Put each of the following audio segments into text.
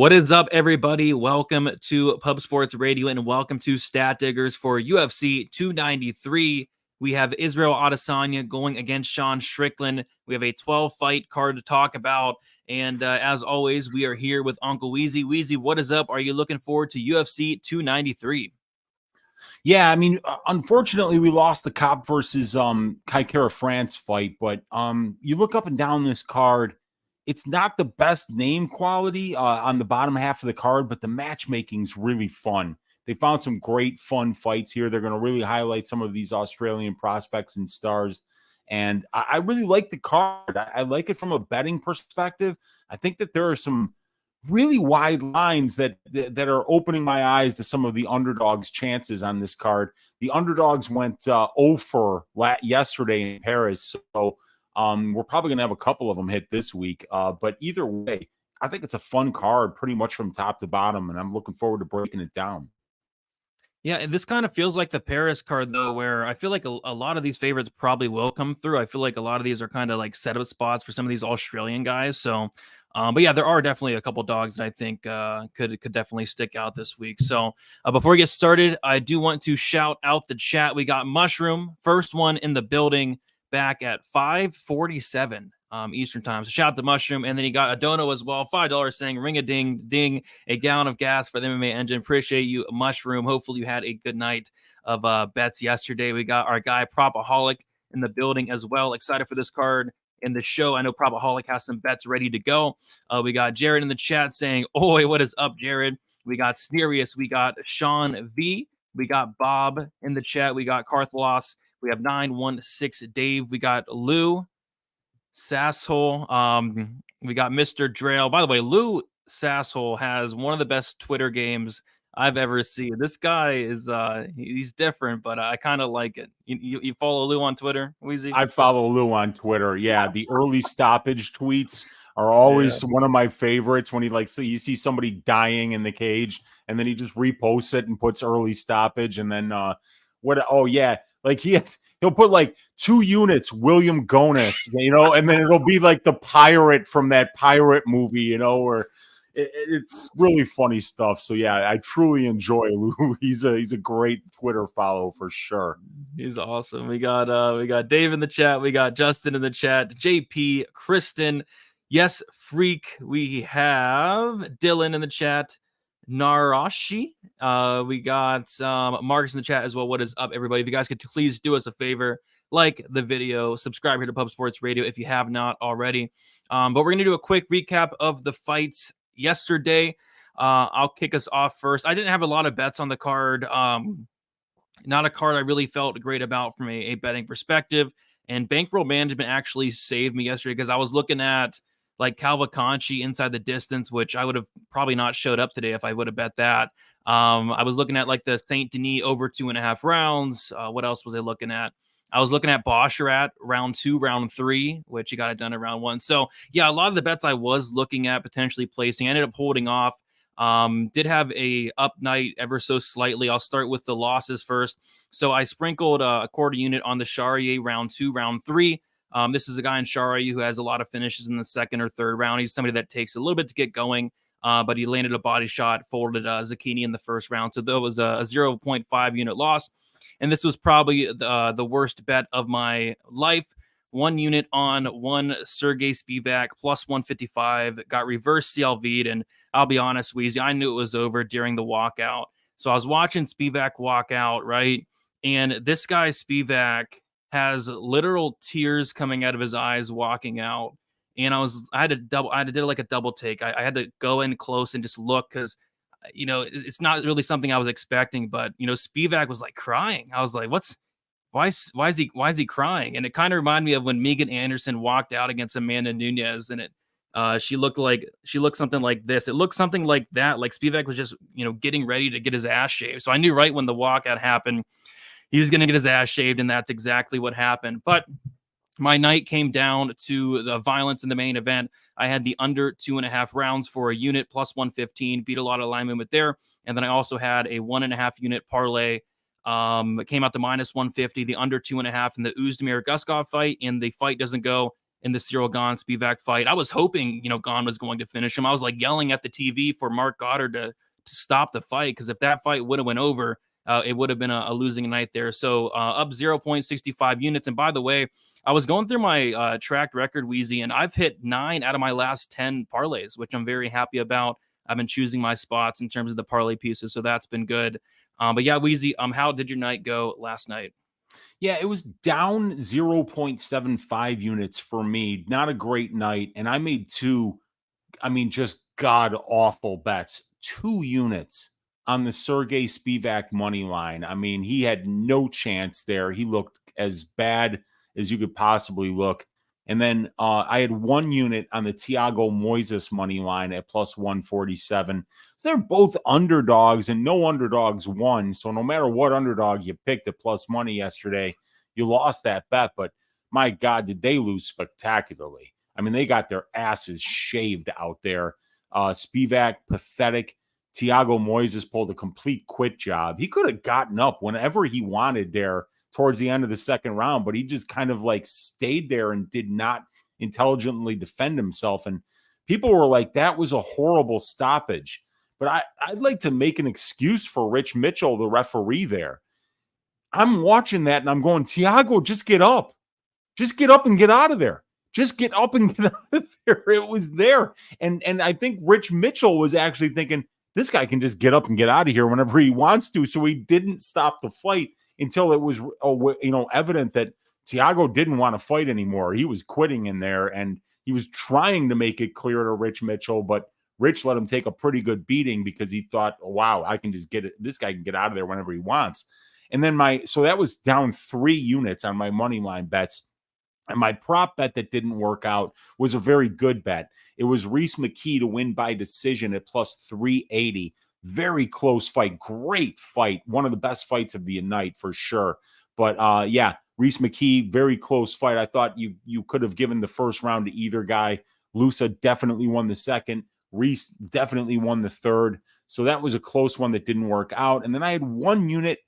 What is up, everybody? Welcome to Pub Sports Radio and welcome to Stat Diggers for UFC 293. We have Israel Adesanya going against Sean Strickland. We have a 12-fight card to talk about. And as always, we are here with Uncle Weezy. Weezy, what is up? Are you looking forward to UFC 293? Yeah, I mean, unfortunately, we lost the Kape versus Kaikara France fight. But you look up and down this card, it's not the best name quality on the bottom half of the card, but the matchmaking's really fun. They found some great fun fights here. They're going to really highlight some of these Australian prospects and stars. And I really like the card. I like it from a betting perspective. I think that there are some really wide lines that are opening my eyes to some of the underdogs' chances on this card. The underdogs went 0 for yesterday in Paris. So we're probably going to have a couple of them hit this week. But either way, I think it's a fun card pretty much from top to bottom, and I'm looking forward to breaking it down. Yeah, and this kind of feels like the Paris card, though, where I feel like a lot of these favorites probably will come through. I feel like a lot of these are kind of like setup spots for some of these Australian guys. So, but yeah, there are definitely a couple dogs that I think could definitely stick out this week. So before we get started, I do want to shout out the chat. We got Mushroom, first one in the building, back at 5:47 Eastern time. So shout out to Mushroom. And then you got Adono as well, $5 saying ring a ding ding, a gallon of gas for the MMA engine. Appreciate you, Mushroom. Hopefully you had a good night of bets yesterday. We got our guy Propaholic in the building as well. Excited for this card in the show. I know Propaholic has some bets ready to go. We got Jared in the chat saying, "Oi, what is up, Jared?" We got Snerius. We got Sean V. We got Bob in the chat. We got Carthlos. We have 916 Dave. We got Lou Sasshole. We got Mr. Drail. By the way, Lou Sasshole has one of the best Twitter games I've ever seen. This guy is he's different, but I kind of like it. You follow Lou on Twitter, Weezy? I follow Lou on Twitter. Yeah, the early stoppage tweets are always one of my favorites when he you see somebody dying in the cage and then he just reposts it and puts early stoppage and then like he'll put like 2 units William Gonis, and then it'll be like the pirate from that pirate movie, or it's really funny stuff. So yeah, I truly enjoy Lou. He's a great Twitter follow for sure. He's awesome. We got Dave in the chat. We got Justin in the chat. JP, Kristen, yes, Freak. We have Dylan in the chat. Narashi. We got Marcus in the chat as well. What is up, everybody? If you guys could please do us a favor, like the video, subscribe here to Pub Sports Radio if you have not already. But we're going to do a quick recap of the fights yesterday. I'll kick us off first. I didn't have a lot of bets on the card. Not a card I really felt great about from a betting perspective. And bankroll management actually saved me yesterday because I was looking at like Calvacanchi inside the distance, which I would have probably not showed up today if I would have bet that. I was looking at like the Saint Denis over 2.5 rounds. What else was I looking at? I was looking at Bosherat round 2, round 3, which you got it done at round 1. So yeah, a lot of the bets I was looking at potentially placing, I ended up holding off. Did have a up night ever so slightly. I'll start with the losses first. So I sprinkled a quarter unit on the Charrier round 2, round 3. This is a guy in Charrier who has a lot of finishes in the second or third round. He's somebody that takes a little bit to get going, but he landed a body shot, folded Zucchini in the first round. So that was a 0.5 unit loss. And this was probably the worst bet of my life. 1 unit on one Sergey Spivak plus 155, got reverse CLV'd. And I'll be honest, Weezy, I knew it was over during the walkout. So I was watching Spivak walk out, right? And this guy, Spivak, has literal tears coming out of his eyes walking out. And I had to do like a double take. I had to go in close and just look because, it's not really something I was expecting. But, Spivak was like crying. I was like, why is he crying? And it kind of reminded me of when Megan Anderson walked out against Amanda Nunes, and she looked something like this. It looked something like that. Like Spivak was just, getting ready to get his ass shaved. So I knew right when the walkout happened, he was going to get his ass shaved, and that's exactly what happened. But my night came down to the violence in the main event. I had the under 2.5 rounds for a unit plus 115, beat a lot of alignment with there. And then I also had a 1.5 unit parlay. It came out to minus 150, the under 2.5 in the Uzdemir Guskov fight, and the fight doesn't go. in the Cyril Gane Spivak fight. I was hoping, Gane was going to finish him. I was like yelling at the TV for Mark Goddard to stop the fight, because if that fight would have went over, it would have been a losing night there. So up 0.65 units. And by the way, I was going through my tracked record, Weezy, and I've hit 9 out of my last 10 parlays, which I'm very happy about. I've been choosing my spots in terms of the parlay pieces, so that's been good. But yeah, Weezy, how did your night go last night? Yeah, it was down 0.75 units for me. Not a great night. And I made two, just god awful bets. 2 units on the Sergey Spivak money line. He had no chance there. He looked as bad as you could possibly look. And then I had 1 unit on the Thiago Moises money line at plus 147. So they're both underdogs, and no underdogs won. So no matter what underdog you picked at plus money yesterday, you lost that bet. But my God, did they lose spectacularly. They got their asses shaved out there. Spivak, pathetic. Thiago Moises pulled a complete quit job. He could have gotten up whenever he wanted there towards the end of the second round, but he just kind of like stayed there and did not intelligently defend himself. And people were like, that was a horrible stoppage. But I'd like to make an excuse for Rich Mitchell, the referee there. I'm watching that and I'm going, Thiago, just get up. Just get up and get out of there. Just get up and get out of there. It was there. And I think Rich Mitchell was actually thinking, this guy can just get up and get out of here whenever he wants to. So he didn't stop the fight until it was, evident that Thiago didn't want to fight anymore. He was quitting in there, and he was trying to make it clear to Rich Mitchell, but Rich let him take a pretty good beating because he thought, oh, wow, I can just get it. This guy can get out of there whenever he wants. And then so that was down 3 units on my money line bets. And my prop bet that didn't work out was a very good bet. It was Reese McKee to win by decision at plus 380. Very close fight. Great fight. One of the best fights of the night for sure. But Reese McKee, very close fight. I thought you could have given the first round to either guy. Lusa definitely won the second. Reese definitely won the third. So that was a close one that didn't work out. And then I had 1 unit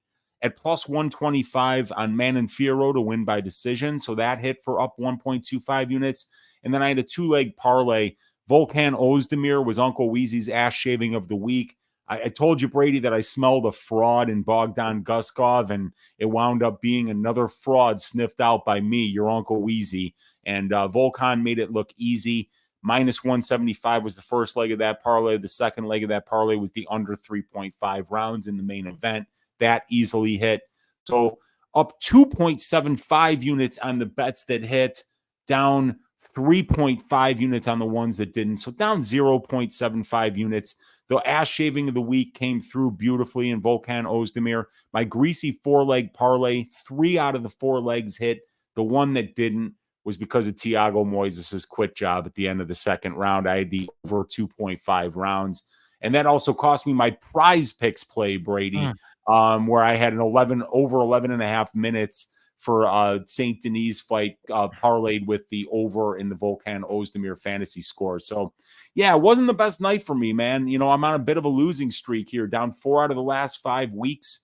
at plus 125 on Manon Fiorot to win by decision. So that hit for up 1.25 units. And then I had a 2-leg parlay. Volkan Ozdemir was Uncle Weezy's ass shaving of the week. I told you, Brady, that I smelled a fraud in Bogdan Guskov, and it wound up being another fraud sniffed out by me, your Uncle Weezy. And Volkan made it look easy. Minus 175 was the first leg of that parlay. The second leg of that parlay was the under 3.5 rounds in the main event. That easily hit. So up 2.75 units on the bets that hit, down 3.5 units on the ones that didn't. So down 0.75 units. The ass shaving of the week came through beautifully in Volkan Ozdemir. My greasy 4-leg parlay, 3 out of the 4 legs hit. The one that didn't was because of Thiago Moises' quit job at the end of the second round. I had the over 2.5 rounds. And that also cost me my prize picks play, Brady, where I had an over 11 and a half minutes for St. Denis fight parlayed with the over in the Volkan Ozdemir fantasy score. So, yeah, it wasn't the best night for me, man. I'm on a bit of a losing streak here, down 4 out of the last 5 weeks.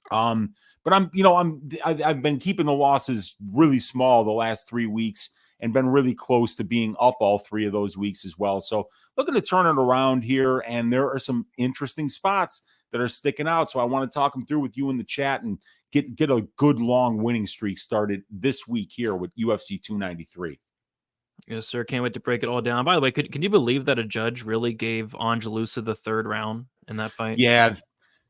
But I've been keeping the losses really small the last 3 weeks and been really close to being up all 3 of those weeks as well. So looking to turn it around here, and there are some interesting spots that are sticking out. So I want to talk them through with you in the chat and get a good long winning streak started this week here with UFC 293. Yes, sir. Can't wait to break it all down. By the way, can you believe that a judge really gave Angelusa the 3rd round in that fight? Yeah,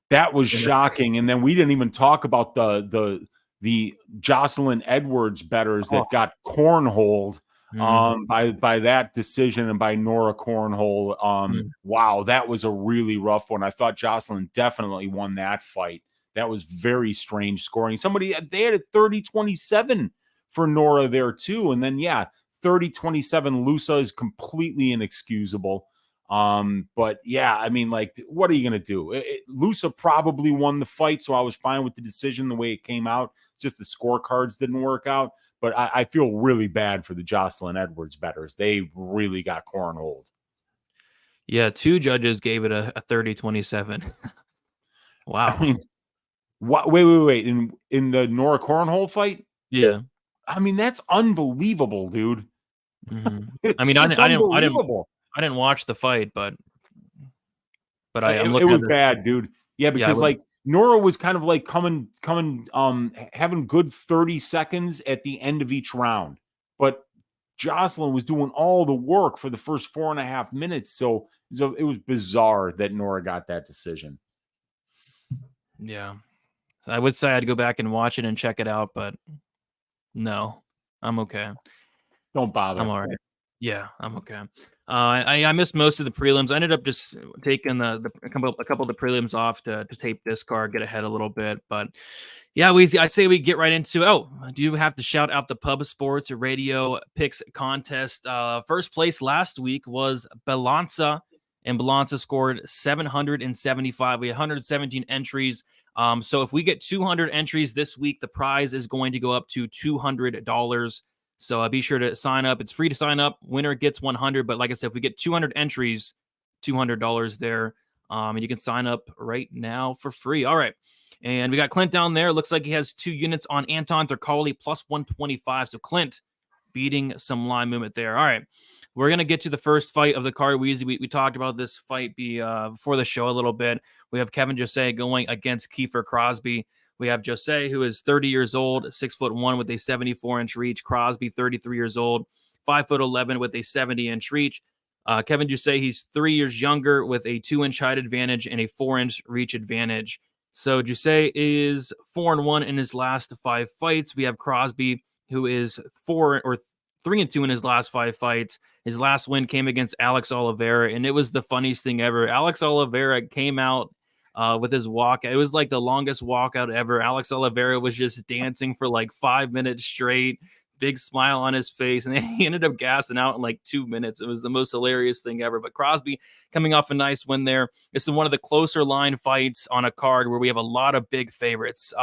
that was shocking. And then we didn't even talk about the Jocelyn Edwards bettors that got cornholed by that decision and by Nora Cornhole. Wow, that was a really rough one. I thought Jocelyn definitely won that fight. That was very strange scoring. They had it 30-27 for Nora there too. And then, 30-27 Lusa is completely inexcusable. But yeah, what are you going to do? Lusa probably won the fight, so I was fine with the decision the way it came out. Just the scorecards didn't work out. But I feel really bad for the Jocelyn Edwards bettors. They really got cornholed. Yeah, 2 judges gave it a 30-27. Wow. What? Wait. In the Nora Cornhole fight? Yeah. That's unbelievable, dude. I mean, just unbelievable. I didn't watch the fight, but I'm It looking was at this. bad, dude. Yeah, because like Nora was kind of like coming, having good 30 seconds at the end of each round, but Jocelyn was doing all the work for the first 4.5 minutes. So it was bizarre that Nora got that decision. Yeah. I would say I'd go back and watch it and check it out, but no, I'm okay. Don't bother. I'm all right. Yeah, I'm okay. I missed most of the prelims. I ended up just taking a couple of the prelims off to tape this card, get ahead a little bit. But yeah, Weezy, I say we get right into. Oh, do you have to shout out the Pub Sports Radio Picks contest? First place last week was Balanza, and Balanza scored 775. We had 117 entries. So if we get 200 entries this week, the prize is going to go up to $200. So be sure to sign up. It's free to sign up. Winner gets 100. But like I said, if we get 200 entries, $200 there. And you can sign up right now for free. All right. And we got Clint down there. Looks like he has 2 units on Anton Turkalj plus 125. So Clint beating some line movement there. All right. We're going to get to the first fight of the card. We talked about this fight before the show a little bit. We have Kevin Jose going against Kiefer Crosby. We have Jose, who is 30 years old, 6'1" with a 74-inch reach. Crosby, 33 years old, 5'11" with a 70-inch reach. Kevin Jose, he's 3 years younger with a 2-inch height advantage and a 4-inch reach advantage. So Jose is 4-1 in his last 5 fights. We have Crosby, who is 3-2 in his last 5 fights. His last win came against Alex Oliveira, and it was the funniest thing ever. Alex Oliveira came out with his walk. It was like the longest walkout ever. Alex Oliveira was just dancing for like 5 minutes straight, big smile on his face, and then he ended up gassing out in like 2 minutes. It was the most hilarious thing ever. But Crosby coming off a nice win there. This is one of the closer line fights on a card where we have a lot of big favorites.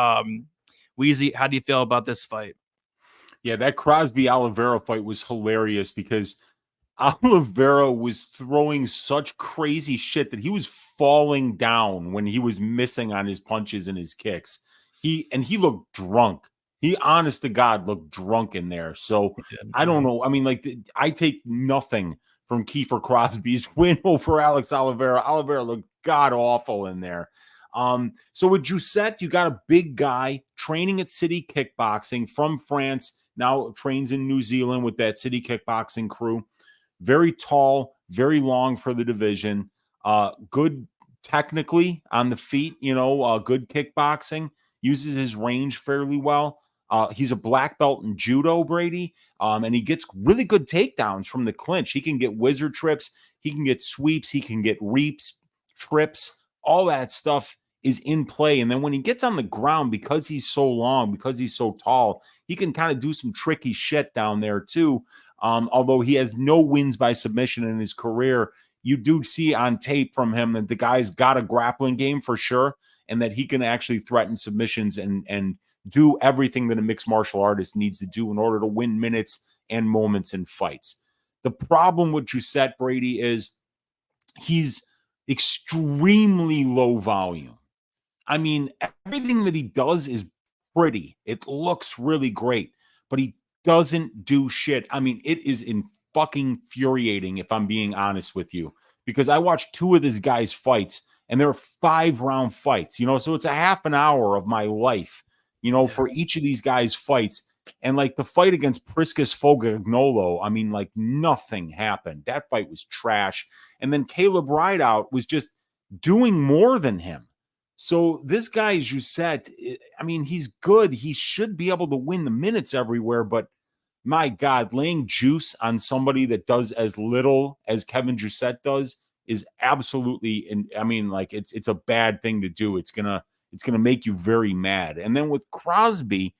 Weezy, how do you feel about this fight? Yeah, that Crosby Oliveira fight was hilarious because Oliveira was throwing such crazy shit that he was falling down when he was missing on his punches and his kicks. He looked drunk. He, honest to God, looked drunk in there. So I don't know. I mean, like, I take nothing from Kiefer Crosby's win over Alex Oliveira. Oliveira looked god awful in there. So with Josette, you got a big guy training at City Kickboxing from France. Now trains in New Zealand with that City Kickboxing crew. Very tall, very long for the division. Good technically on the feet, good kickboxing. Uses his range fairly well. He's a black belt in judo, Brady, and he gets really good takedowns from the clinch. He can get wizard trips. He can get sweeps. He can get reaps, trips. All that stuff is in play. And then when he gets on the ground, because he's so long, because he's so tall, he can kind of do some tricky shit down there too. Although he has no wins by submission in his career, you do see on tape from him that the guy's got a grappling game for sure, and that he can actually threaten submissions and do everything that a mixed martial artist needs to do in order to win minutes and moments in fights. The problem with Josette, Brady, is he's extremely low volume. I mean, everything that he does is pretty. It looks really great, but he doesn't do shit. I mean, it is fucking infuriating, if I'm being honest with you, because I watched 2 of this guy's fights and they're 5-round fights, so it's a half an hour of my life, for each of these guys' fights. And like the fight against Priscus Fogagnolo, I mean, like nothing happened. That fight was trash. And then Caleb Rideout was just doing more than him. So this guy, Josette, I mean, he's good. He should be able to win the minutes everywhere, but my God, laying juice on somebody that does as little as Kevin Josette does is absolutely, and I mean, like it's a bad thing to do. It's gonna make you very mad. And then with Crosby,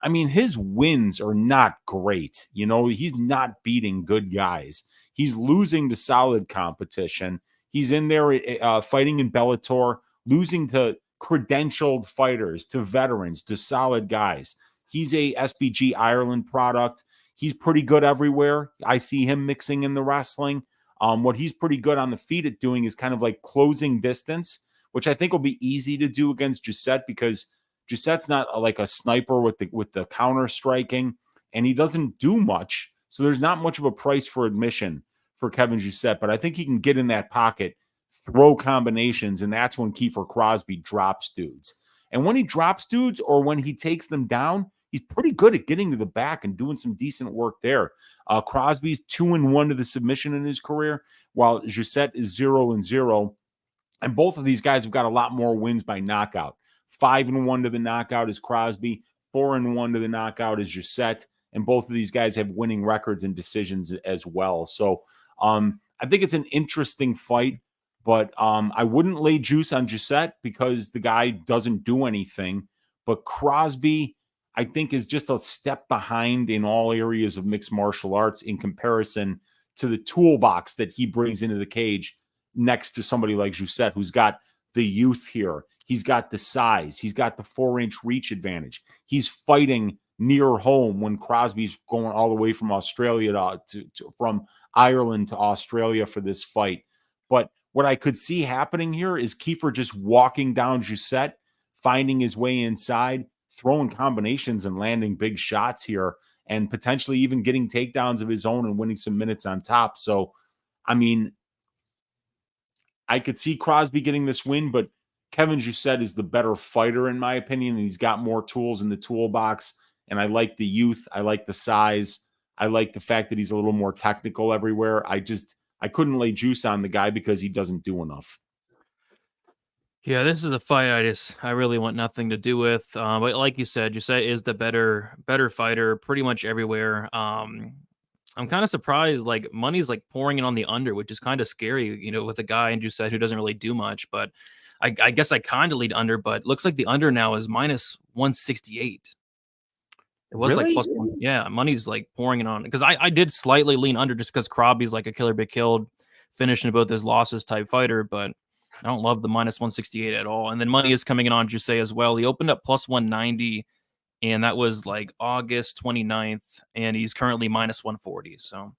I mean, his wins are not great. He's not beating good guys. He's losing to solid competition. He's in there fighting in Bellator, losing to credentialed fighters, to veterans, to solid guys. He's a SBG Ireland product. He's pretty good everywhere. I see him mixing in the wrestling. What he's pretty good on the feet at doing is kind of like closing distance, which I think will be easy to do against Josette because Josette's not like a sniper with the counter striking, and he doesn't do much. So there's not much of a price for admission for Kevin Jousset, but I think he can get in that pocket, throw combinations, and that's when Kiefer Crosby drops dudes. And when he drops dudes or when he takes them down, he's pretty good at getting to the back and doing some decent work there. Crosby's 2-1 to the submission in his career, while Jousset is 0-0. And both of these guys have got a lot more wins by knockout. 5-1 to the knockout is Crosby. 4-1 to the knockout is Jousset. And both of these guys have winning records and decisions as well. So I think it's an interesting fight, but I wouldn't lay juice on Jousset because the guy doesn't do anything. But Crosby, I think, is just a step behind in all areas of mixed martial arts in comparison to the toolbox that he brings into the cage next to somebody like Jousset, who's got the youth here. He's got the size. He's got the 4-inch reach advantage. He's fighting near home when Crosby's going all the way from Australia from Ireland to Australia for this fight. But what I could see happening here is Kiefer just walking down Jousset, finding his way inside, throwing combinations and landing big shots here, and potentially even getting takedowns of his own and winning some minutes on top. So, I mean, I could see Crosby getting this win, but Kevin Jousset is the better fighter, in my opinion, and he's got more tools in the toolbox. And I like the youth. I like the size. I like the fact that he's a little more technical everywhere. I couldn't lay juice on the guy because he doesn't do enough. Yeah, this is a fight I really want nothing to do with. But like you said, Jousset is the better fighter pretty much everywhere. I'm kind of surprised, like, money's like pouring in on the under, which is kind of scary, with a guy in Jousset who doesn't really do much. But I guess I kind of lead under, but looks like the under now is minus 168. It was Really? like plus one. Yeah, money's like pouring it on, because I did slightly lean under just because Crosby's like a killer be killed, finishing both his losses type fighter, but I don't love the minus 168 at all. And then money is coming in on Jousset as well. He opened up plus 190, and that was like August 29th, and he's currently minus 140. So,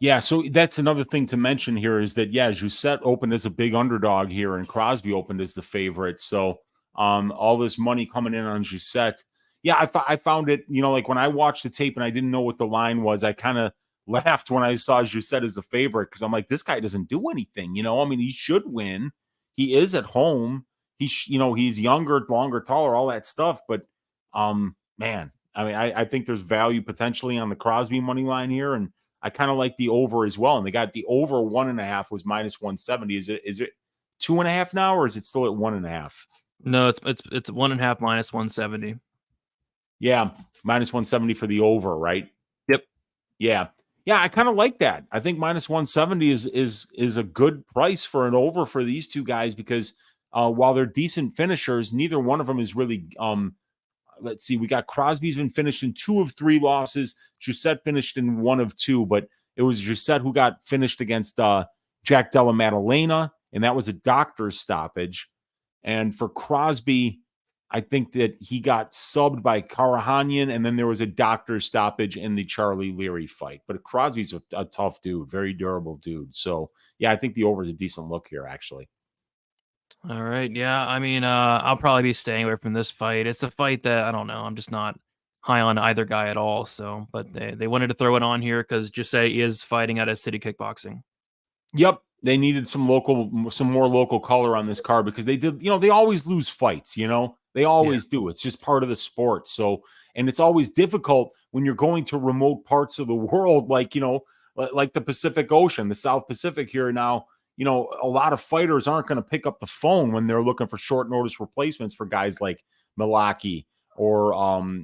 yeah, so that's another thing to mention here is that, yeah, Jousset opened as a big underdog here, and Crosby opened as the favorite. So all this money coming in on Jousset. Yeah, I found it, like when I watched the tape and I didn't know what the line was, I kind of laughed when I saw Jousset as the favorite because I'm like, this guy doesn't do anything. I mean, he should win. He is at home. He's younger, longer, taller, all that stuff. But man, I mean, I think there's value potentially on the Crosby money line here, and I kind of like the over as well. And they got the over 1.5 was minus 170. Is it 2.5 now, or is it still at 1.5? no, it's 1.5 minus 170. Yeah, minus 170 for the over, right? Yep. Yeah. I kind of like that. I think minus 170 is a good price for an over for these two guys because while they're decent finishers, neither one of them is really. Let's see. We got Crosby's been finished in 2 of 3 losses. Jousset finished in 1 of 2, but it was Jousset who got finished against Jack Della Maddalena, and that was a doctor's stoppage. And for Crosby, I think that he got subbed by Karahanyan, and then there was a doctor's stoppage in the Charlie Leary fight. But Crosby's a tough dude, very durable dude. So, yeah, I think the over is a decent look here, actually. All right. Yeah. I mean, I'll probably be staying away from this fight. It's a fight that I don't know. I'm just not high on either guy at all. So, but they wanted to throw it on here because Jousset is fighting out of City Kickboxing. Yep. They needed some more local color on this card because they did, they always lose fights, they always do. It's just part of the sport. So, and it's always difficult when you're going to remote parts of the world, like, like the Pacific Ocean, the South Pacific here now. A lot of fighters aren't going to pick up the phone when they're looking for short notice replacements for guys like Mullarkey or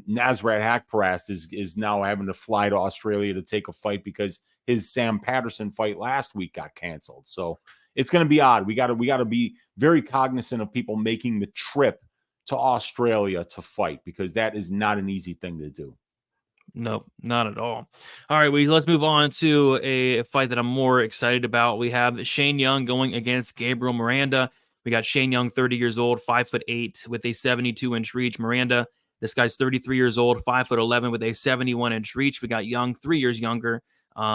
Nasrat Haqparast is now having to fly to Australia to take a fight because his Sam Patterson fight last week got canceled. So it's going to be odd. We got to be very cognizant of people making the trip to Australia to fight because that is not an easy thing to do. Nope, not at all. All right, let's move on to a fight that I'm more excited about. We have Shane Young going against Gabriel Miranda. We got Shane Young, 30 years old, 5'8", with a 72-inch reach. Miranda, this guy's 33 years old, 5'11", with a 71-inch reach. We got Young, 3 years younger.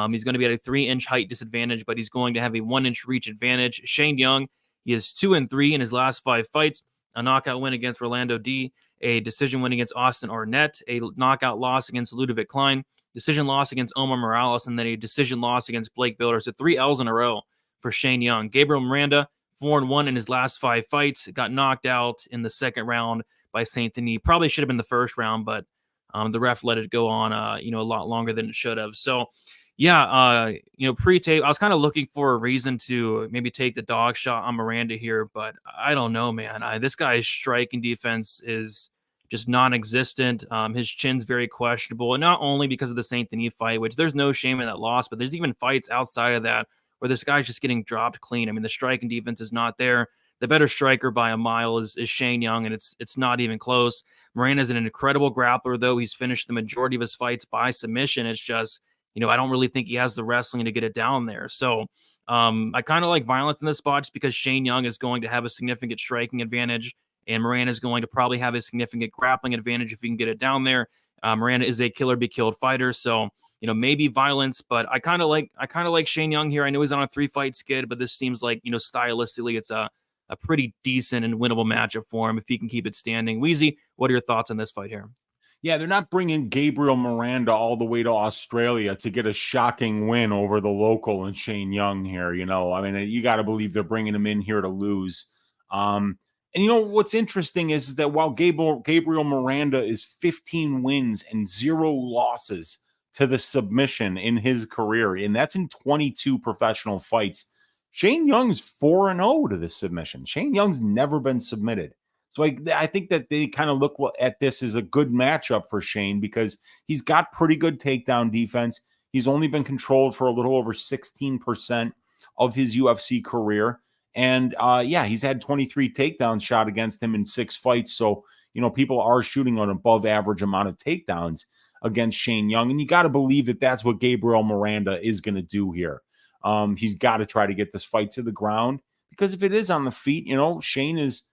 He's going to be at a 3-inch height disadvantage, but he's going to have a 1-inch reach advantage. Shane Young, he is 2-3 in his last 5 fights. A knockout win against Rolando D, a decision win against Austen Arnett, a knockout loss against Ludovic Klein, decision loss against Omar Morales, and then a decision loss against Blake Bilder. So 3 L's in a row for Shane Young. Gabriel Miranda, 4-1 in his last 5 fights, got knocked out in the second round by Saint Denis. Probably should have been the first round, but the ref let it go on, a lot longer than it should have. So, yeah, pre-tape, I was kind of looking for a reason to maybe take the dog shot on Miranda here, but I don't know, man. This guy's striking defense is just non-existent. His chin's very questionable, and not only because of the Saint Denis fight, which there's no shame in that loss, but there's even fights outside of that where this guy's just getting dropped clean. I mean, the striking defense is not there. The better striker by a mile is Shane Young, and it's not even close. Miranda's an incredible grappler, though. He's finished the majority of his fights by submission. It's just, I don't really think he has the wrestling to get it down there. So I kind of like violence in this spot just because Shane Young is going to have a significant striking advantage, and Miranda is going to probably have a significant grappling advantage if he can get it down there. Miranda is a killer be killed fighter, so maybe violence, but I kind of like Shane Young here. I know he's on a 3-fight skid, but this seems like stylistically it's a pretty decent and winnable matchup for him if he can keep it standing. Weezy, what are your thoughts on this fight here? Yeah, they're not bringing Gabriel Miranda all the way to Australia to get a shocking win over the local and Shane Young here. I mean, you got to believe they're bringing him in here to lose. And what's interesting is that while Gabriel Miranda is 15 wins and 0 losses to the submission in his career, and that's in 22 professional fights, Shane Young's 4-0 to the submission. Shane Young's never been submitted. So I think that they kind of look at this as a good matchup for Shane because he's got pretty good takedown defense. He's only been controlled for a little over 16% of his UFC career. And he's had 23 takedowns shot against him in 6 fights. So, people are shooting an above average amount of takedowns against Shane Young. And you got to believe that that's what Gabriel Miranda is going to do here. He's got to try to get this fight to the ground because if it is on the feet, Shane is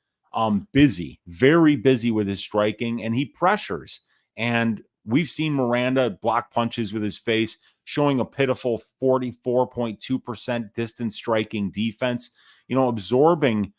busy, very busy with his striking, and he pressures. And we've seen Miranda block punches with his face, showing a pitiful 44.2% distance striking defense, absorbing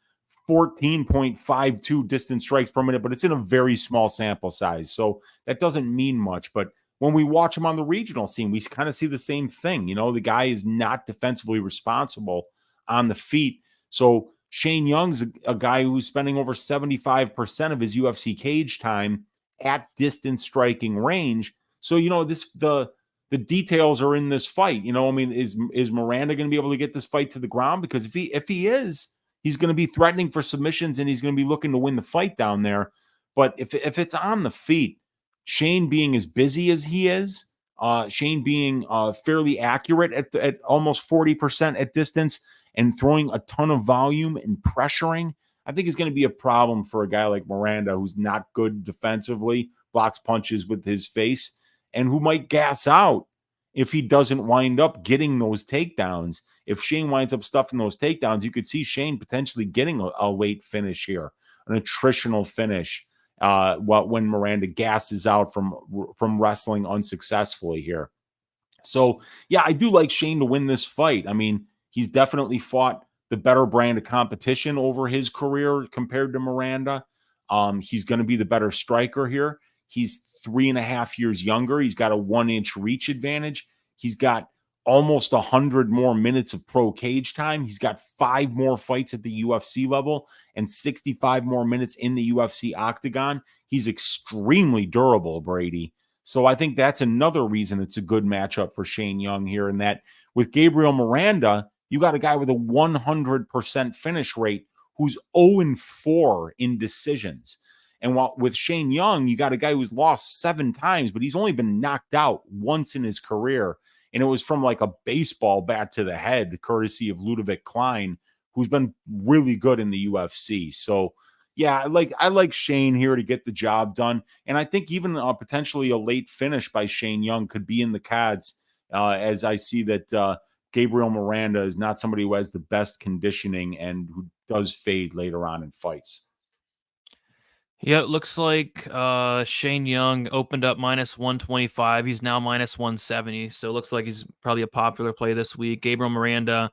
14.52 distance strikes per minute, but it's in a very small sample size. So that doesn't mean much. But when we watch him on the regional scene, we kind of see the same thing. The guy is not defensively responsible on the feet. So Shane Young's a guy who's spending over 75% of his UFC cage time at distance striking range. So, the details are in this fight. Is Miranda going to be able to get this fight to the ground? Because if he is, he's going to be threatening for submissions and he's going to be looking to win the fight down there. But if it's on the feet, Shane being as busy as he is, Shane being fairly accurate at almost 40% at distance and throwing a ton of volume and pressuring, I think is going to be a problem for a guy like Miranda who's not good defensively, blocks punches with his face, and who might gas out if he doesn't wind up getting those takedowns. If Shane winds up stuffing those takedowns, you could see Shane potentially getting a late finish here, an attritional finish, when Miranda gasses out from wrestling unsuccessfully here. So, yeah, I do like Shane to win this fight. I mean, he's definitely fought the better brand of competition over his career compared to Miranda. He's going to be the better striker here. He's 3.5 years younger. He's got a 1-inch reach advantage. He's got almost 100 more minutes of pro cage time. He's got 5 more fights at the UFC level and 65 more minutes in the UFC octagon. He's extremely durable, Brady. So I think that's another reason it's a good matchup for Shane Young here, in that with Gabriel Miranda, you got a guy with a 100% finish rate who's 0-4 in decisions. And while with Shane Young, you got a guy who's lost 7 times, but he's only been knocked out once in his career. And it was from like a baseball bat to the head, courtesy of Ludovic Klein, who's been really good in the UFC. So, yeah, I like Shane here to get the job done. And I think even potentially a late finish by Shane Young could be in the cards, as I see that Gabriel Miranda is not somebody who has the best conditioning and who does fade later on in fights. Yeah, it looks like Shane Young opened up -125. He's now -170. So it looks like he's probably a popular play this week. Gabriel Miranda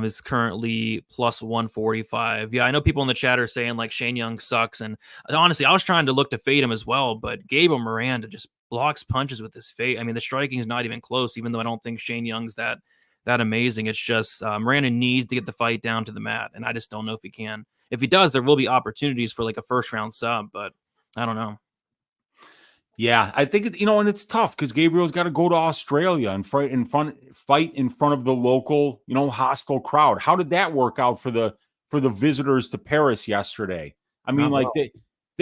is currently +145. Yeah, I know people in the chat are saying like Shane Young sucks. And honestly, I was trying to look to fade him as well, but Gabriel Miranda just blocks punches with his face. I mean, the striking is not even close, even though I don't think Shane Young's that amazing. It's just Miranda needs to get the fight down to the mat, and I just don't know if he can. If he does, there will be opportunities for like a first round sub, but I don't know. Yeah, I think and it's tough because Gabriel's got to go to Australia and fight in front of the local, hostile crowd. How did that work out for the visitors to Paris yesterday? I mean, Not like well.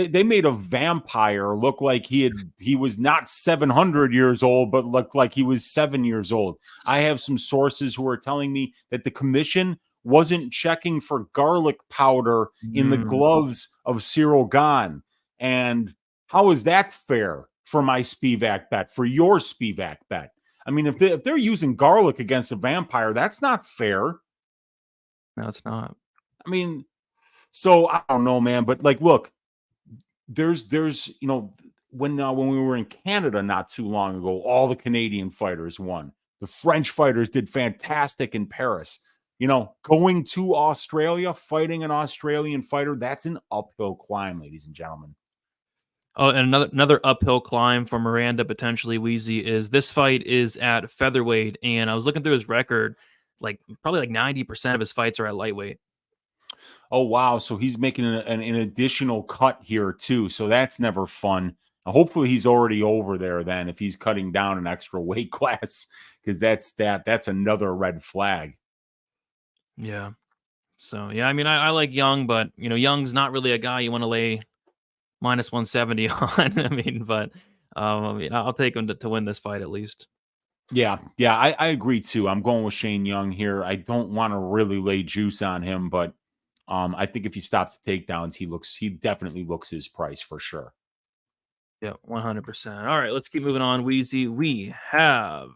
they made a vampire look like he was not 700 years old, but looked like he was 7 years old. I have some sources who are telling me that the commission wasn't checking for garlic powder in the gloves of Cyril Gane. And how is that fair for my Spivak bet, for your Spivak bet? I mean, if they're using garlic against a vampire, that's not fair. No, it's not. I mean, so I don't know, man. But like, look, there's when we were in Canada not too long ago, all the Canadian fighters won. The French fighters did fantastic in Paris. Going to Australia, fighting an Australian fighter, that's an uphill climb, ladies and gentlemen. Oh, and another uphill climb for Miranda, potentially Weezy, is this fight is at featherweight, and I was looking through his record, probably 90% of his fights are at lightweight. Oh, wow. So he's making an additional cut here too. So that's never fun. Hopefully he's already over there then if he's cutting down an extra weight class, because that's another red flag. Yeah. So, yeah, I mean, I like Jung, but, Jung's not really a guy you want to lay minus 170 on. I mean, but I'll take him to win this fight at least. Yeah, I agree too. I'm going with Shane Young here. I don't want to really lay juice on him, but I think if he stops the takedowns, he definitely looks his price for sure. Yeah, 100%. All right, let's keep moving on, Weezy. We have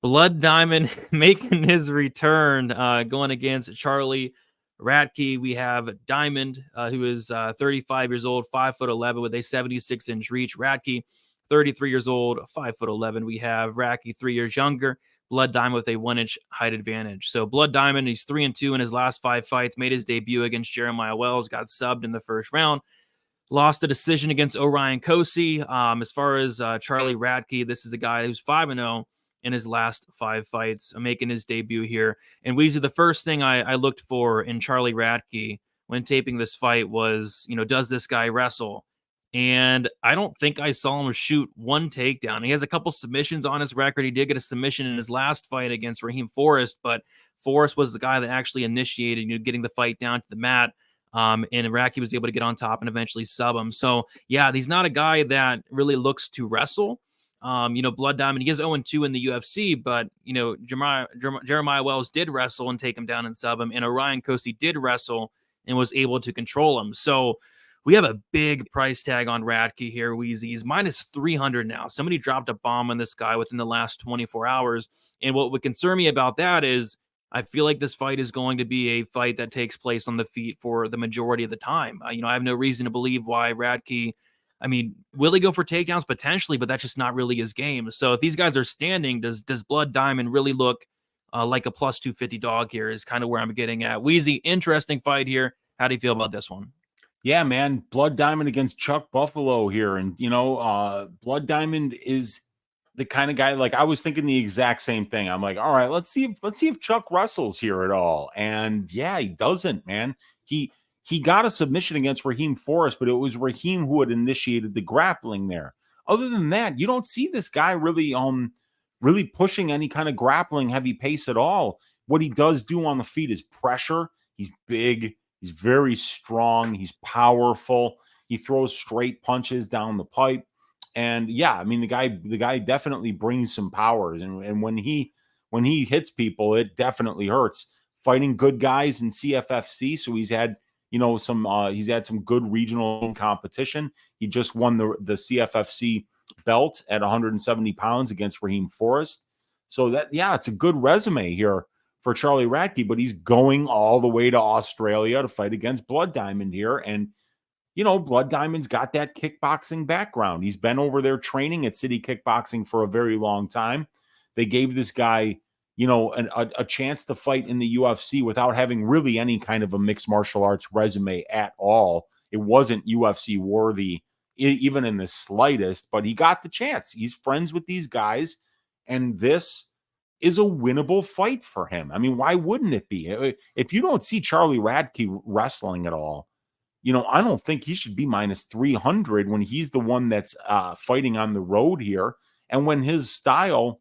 Blood Diamond making his return, going against Charlie Radke. We have Diamond, who is 35 years old, 5'11" with a 76-inch reach. Radke, 33 years old, 5'11". We have Radke 3 years younger. Blood Diamond with a 1-inch height advantage. So Blood Diamond, he's 3-2 in his last 5 fights. Made his debut against Jeremiah Wells, got subbed in the first round. Lost a decision against Orion Kosi. As far as Charlie Radke, this is a guy who's 5-0 in his last 5 fights, making his debut here. And Weezy, the first thing I looked for in Charlie Radke when taping this fight was, does this guy wrestle? And I don't think I saw him shoot one takedown. He has a couple submissions on his record. He did get a submission in his last fight against Raheem Forrest, but Forrest was the guy that actually initiated, getting the fight down to the mat. And Radke was able to get on top and eventually sub him. So, yeah, he's not a guy that really looks to wrestle. Blood Diamond, he is 0-2 in the UFC, but, Jeremiah Wells did wrestle and take him down and sub him, and Orion Kosi did wrestle and was able to control him. So we have a big price tag on Radke here, Weezy. He's minus 300 now. Somebody dropped a bomb on this guy within the last 24 hours. And what would concern me about that is I feel like this fight is going to be a fight that takes place on the feet for the majority of the time. I have no reason to believe why Radke, will he go for takedowns? Potentially, but that's just not really his game. So if these guys are standing, does Blood Diamond really look like a plus 250 dog here is kind of where I'm getting at. Weezy, interesting fight here. How do you feel about this one? Yeah, man, Blood Diamond against Chuck Buffalo here. And, Blood Diamond is the kind of guy, like I was thinking the exact same thing. I'm like, all right, let's see if Chuck wrestles here at all. And yeah, he doesn't, man. He got a submission against Raheem Forrest, but it was Raheem who had initiated the grappling there. Other than that, you don't see this guy really pushing any kind of grappling heavy pace at all. What he does do on the feet is pressure. He's big. He's very strong. He's powerful. He throws straight punches down the pipe. And yeah, the guy definitely brings some powers. And when he hits people, it definitely hurts. Fighting good guys in CFFC. So he's had, he's had some good regional competition. He just won the CFFC belt at 170 pounds against Raheem Forrest. So it's a good resume here for Charlie Radke, but he's going all the way to Australia to fight against Blood Diamond here. And, Blood Diamond's got that kickboxing background. He's been over there training at City Kickboxing for a very long time. They gave this guy, a chance to fight in the UFC without having really any kind of a mixed martial arts resume at all. It wasn't UFC worthy even in the slightest, but he got the chance. He's friends with these guys, and this is a winnable fight for him. I mean, why wouldn't it be? If you don't see Charlie Radke wrestling at all, I don't think he should be minus 300 when he's the one that's fighting on the road here. And when his style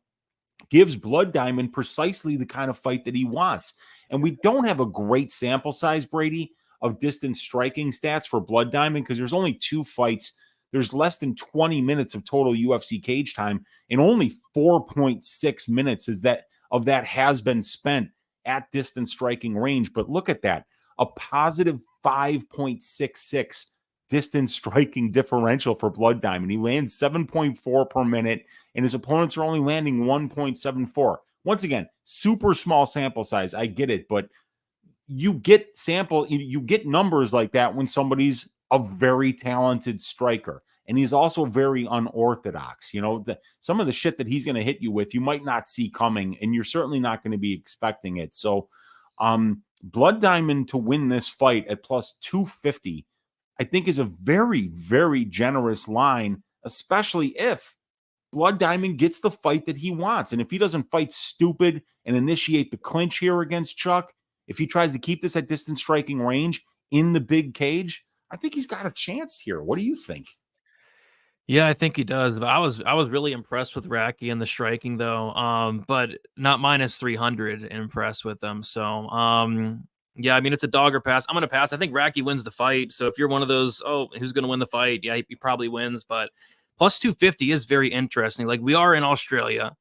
gives Blood Diamond precisely the kind of fight that he wants. And we don't have a great sample size, Brady, of distance striking stats for Blood Diamond because there's only 2 fights. There's less than 20 minutes of total UFC cage time, and only 4.6 minutes of that has been spent at distance striking range. But look at that, a positive 5.66 distance striking differential for Blood Diamond. He lands 7.4 per minute, and his opponents are only landing 1.74. Once again, super small sample size. I get it, but you get numbers like that when somebody's a very talented striker, and he's also very unorthodox. Some of the shit that he's going to hit you with, you might not see coming, and you're certainly not going to be expecting it. So, Blood Diamond to win this fight at plus 250, I think, is a very, very generous line, especially if Blood Diamond gets the fight that he wants. And if he doesn't fight stupid and initiate the clinch here against Chuck, if he tries to keep this at distance striking range in the big cage, I think he's got a chance here. What do you think? Yeah, I think he does. But I was really impressed with Radke and the striking though. But not minus 300 impressed with them. So yeah, I mean, it's a dog or pass. I'm going to pass. I think Radke wins the fight. So if you're one of those, who's going to win the fight? Yeah, he probably wins. But plus 250 is very interesting. Like, we are in Australia.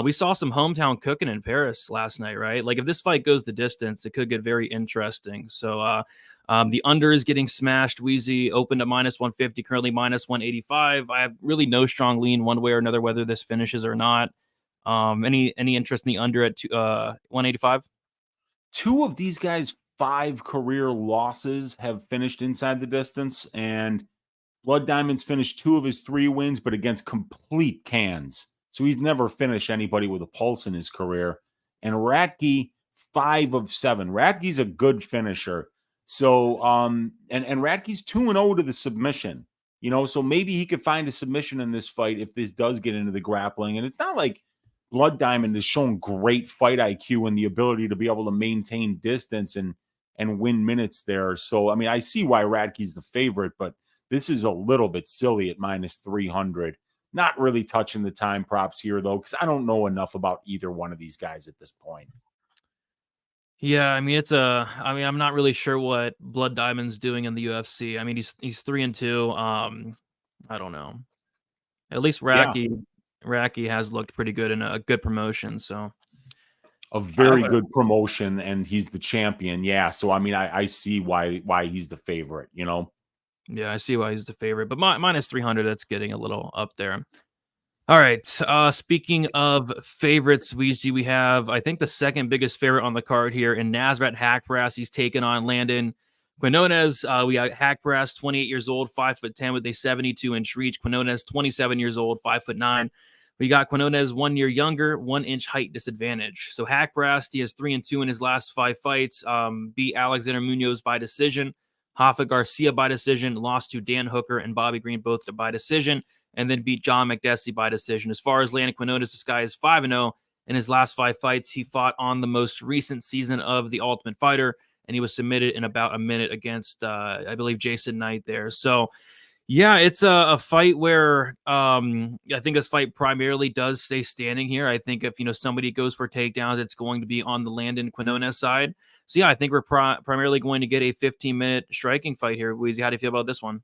We saw some hometown cooking in Paris last night, right? Like, if this fight goes the distance, it could get very interesting. So the under is getting smashed. Weezy opened at minus 150, currently minus 185. I have really no strong lean one way or another whether this finishes or not. Any interest in the under at 185? 2 of these guys' 5 career losses have finished inside the distance, and Blood Diamond's finished 2 of his 3 wins, but against complete cans. So he's never finished anybody with a pulse in his career. And Radke, 5 of 7. Radke's a good finisher. So, and Radke's 2-0 to the submission. So maybe he could find a submission in this fight if this does get into the grappling. And it's not like Blood Diamond has shown great fight IQ and the ability to be able to maintain distance and win minutes there. So, I mean, I see why Radke's the favorite, but this is a little bit silly at minus 300. Not really touching the time props here, though, because I don't know enough about either one of these guys at this point. Yeah, I mean, I'm not really sure what Blood Diamond's doing in the UFC. I mean, he's 3-2. I don't know. At least Radke has looked pretty good in a good promotion. So a very good promotion, and he's the champion. Yeah, so I mean, I see why he's the favorite. Yeah, I see why he's the favorite, but minus 300, that's getting a little up there. All right. Speaking of favorites, we have, I think, the second biggest favorite on the card here in Nasrat Haqparast. He's taken on Landon Quinones. We got Haqparast, 28 years old, 5'10" with a 72-inch reach. Quinones, 27 years old, 5'9". We got Quinones 1 year younger, 1-inch height disadvantage. So Haqparast, he has 3-2 in his last 5 fights. Beat Alexander Munoz by decision, Rafa Garcia by decision, lost to Dan Hooker and Bobby Green both by decision, and then beat John Makdessi by decision. As far as Landon Quinones, this guy is 5-0 in his last 5 fights. He fought on the most recent season of The Ultimate Fighter, and he was submitted in about a minute against, I believe, Jason Knight there. So, yeah, it's a fight where I think this fight primarily does stay standing here. I think if somebody goes for takedowns, it's going to be on the Landon Quinones side. So, yeah, I think we're primarily going to get a 15-minute striking fight here. Weezy, how do you feel about this one?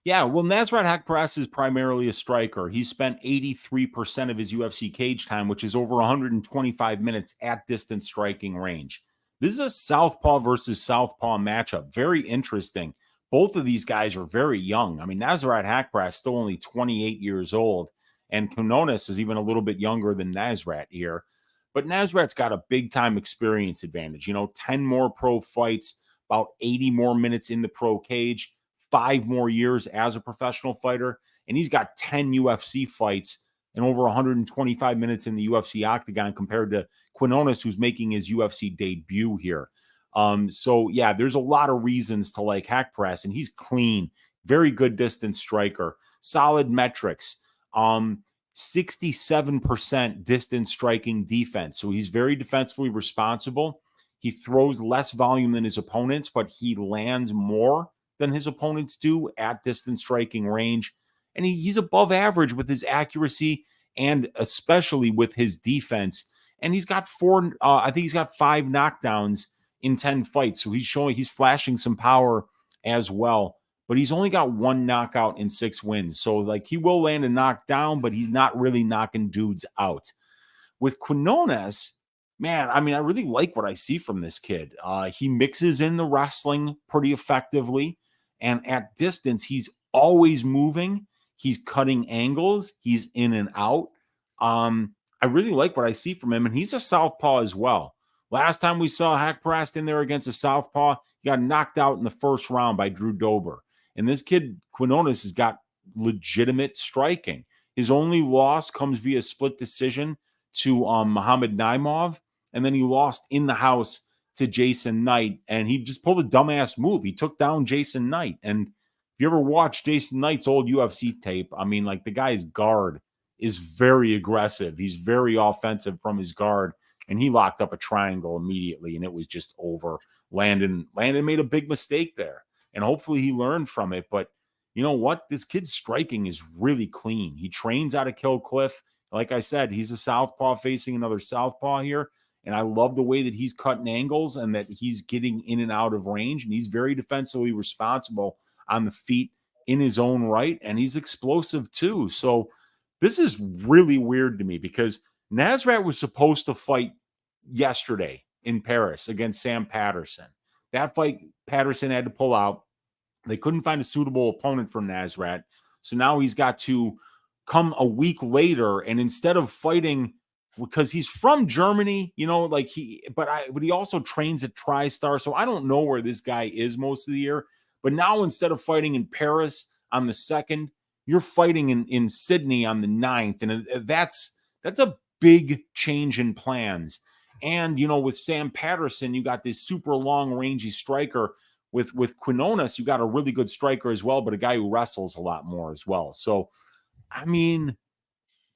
Yeah, well, Nasrat Haqparast is primarily a striker. He spent 83% of his UFC cage time, which is over 125 minutes at distance striking range. This is a southpaw versus southpaw matchup. Very interesting. Both of these guys are very young. I mean, Nasrat Haqparast is still only 28 years old, and Quinones is even a little bit younger than Nasrat here. But Nasrat's got a big-time experience advantage. 10 more pro fights, about 80 more minutes in the pro cage, 5 more years as a professional fighter, and he's got 10 UFC fights and over 125 minutes in the UFC octagon compared to Quinones, who's making his UFC debut here. So, yeah, there's a lot of reasons to like Haqparast, and he's clean. very good distance striker, solid metrics. 67% distance striking defense. So he's very defensively responsible. He throws less volume than his opponents, but he lands more than his opponents do at distance striking range. And he's above average with his accuracy and especially with his defense. And he's got I think he's got 5 knockdowns in 10 fights. So he's flashing some power as well. But he's only got 1 knockout in 6 wins. So like he will land a knockdown, but he's not really knocking dudes out. With Quinones, man, I mean, I really like what I see from this kid. He mixes in the wrestling pretty effectively. And at distance, he's always moving. He's cutting angles. He's in and out. I really like what I see from him. And he's a southpaw as well. Last time we saw Haqparast in there against a southpaw, he got knocked out in the first round by Drew Dober. And this kid, Quinones, has got legitimate striking. His only loss comes via split decision to Muhammad Naimov. And then he lost in the house to Jason Knight. And he just pulled a dumbass move. He took down Jason Knight. And if you ever watch Jason Knight's old UFC tape, I mean, like the guy's guard is very aggressive. He's very offensive from his guard. And he locked up a triangle immediately. And it was just over. Landon made a big mistake there. And hopefully he learned from it. But you know what? This kid's striking is really clean. He trains out of Kill Cliff. Like I said, he's a southpaw facing another southpaw here. And I love the way that he's cutting angles and that he's getting in and out of range. And he's very defensively responsible on the feet in his own right. And he's explosive too. So this is really weird to me because Nasrat was supposed to fight yesterday in Paris against Sam Patterson. That fight, Patterson had to pull out. They couldn't find a suitable opponent for Nasrat. So now he's got to come a week later. And instead of fighting, because he's from Germany, you know, like but he also trains at TriStar. So I don't know where this guy is most of the year. But now instead of fighting in Paris on the 2nd, you're fighting in Sydney on the 9th. And that's a big change in plans. And, you know, with Sam Patterson, you got this super long rangy striker. With Quinones, you got a really good striker as well, but a guy who wrestles a lot more as well. So, I mean,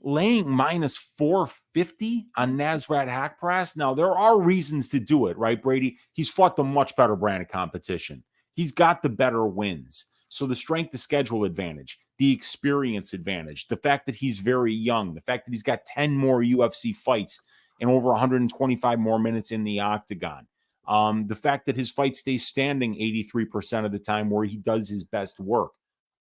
laying minus 450 on Nasrat Haqparast. Now, there are reasons to do it, right, Brady? He's fought the much better brand of competition. He's got the better wins. So the strength of schedule advantage, the experience advantage, the fact that he's very young, the fact that he's got 10 more UFC fights and over 125 more minutes in the octagon. The fact that his fight stays standing 83% of the time where he does his best work.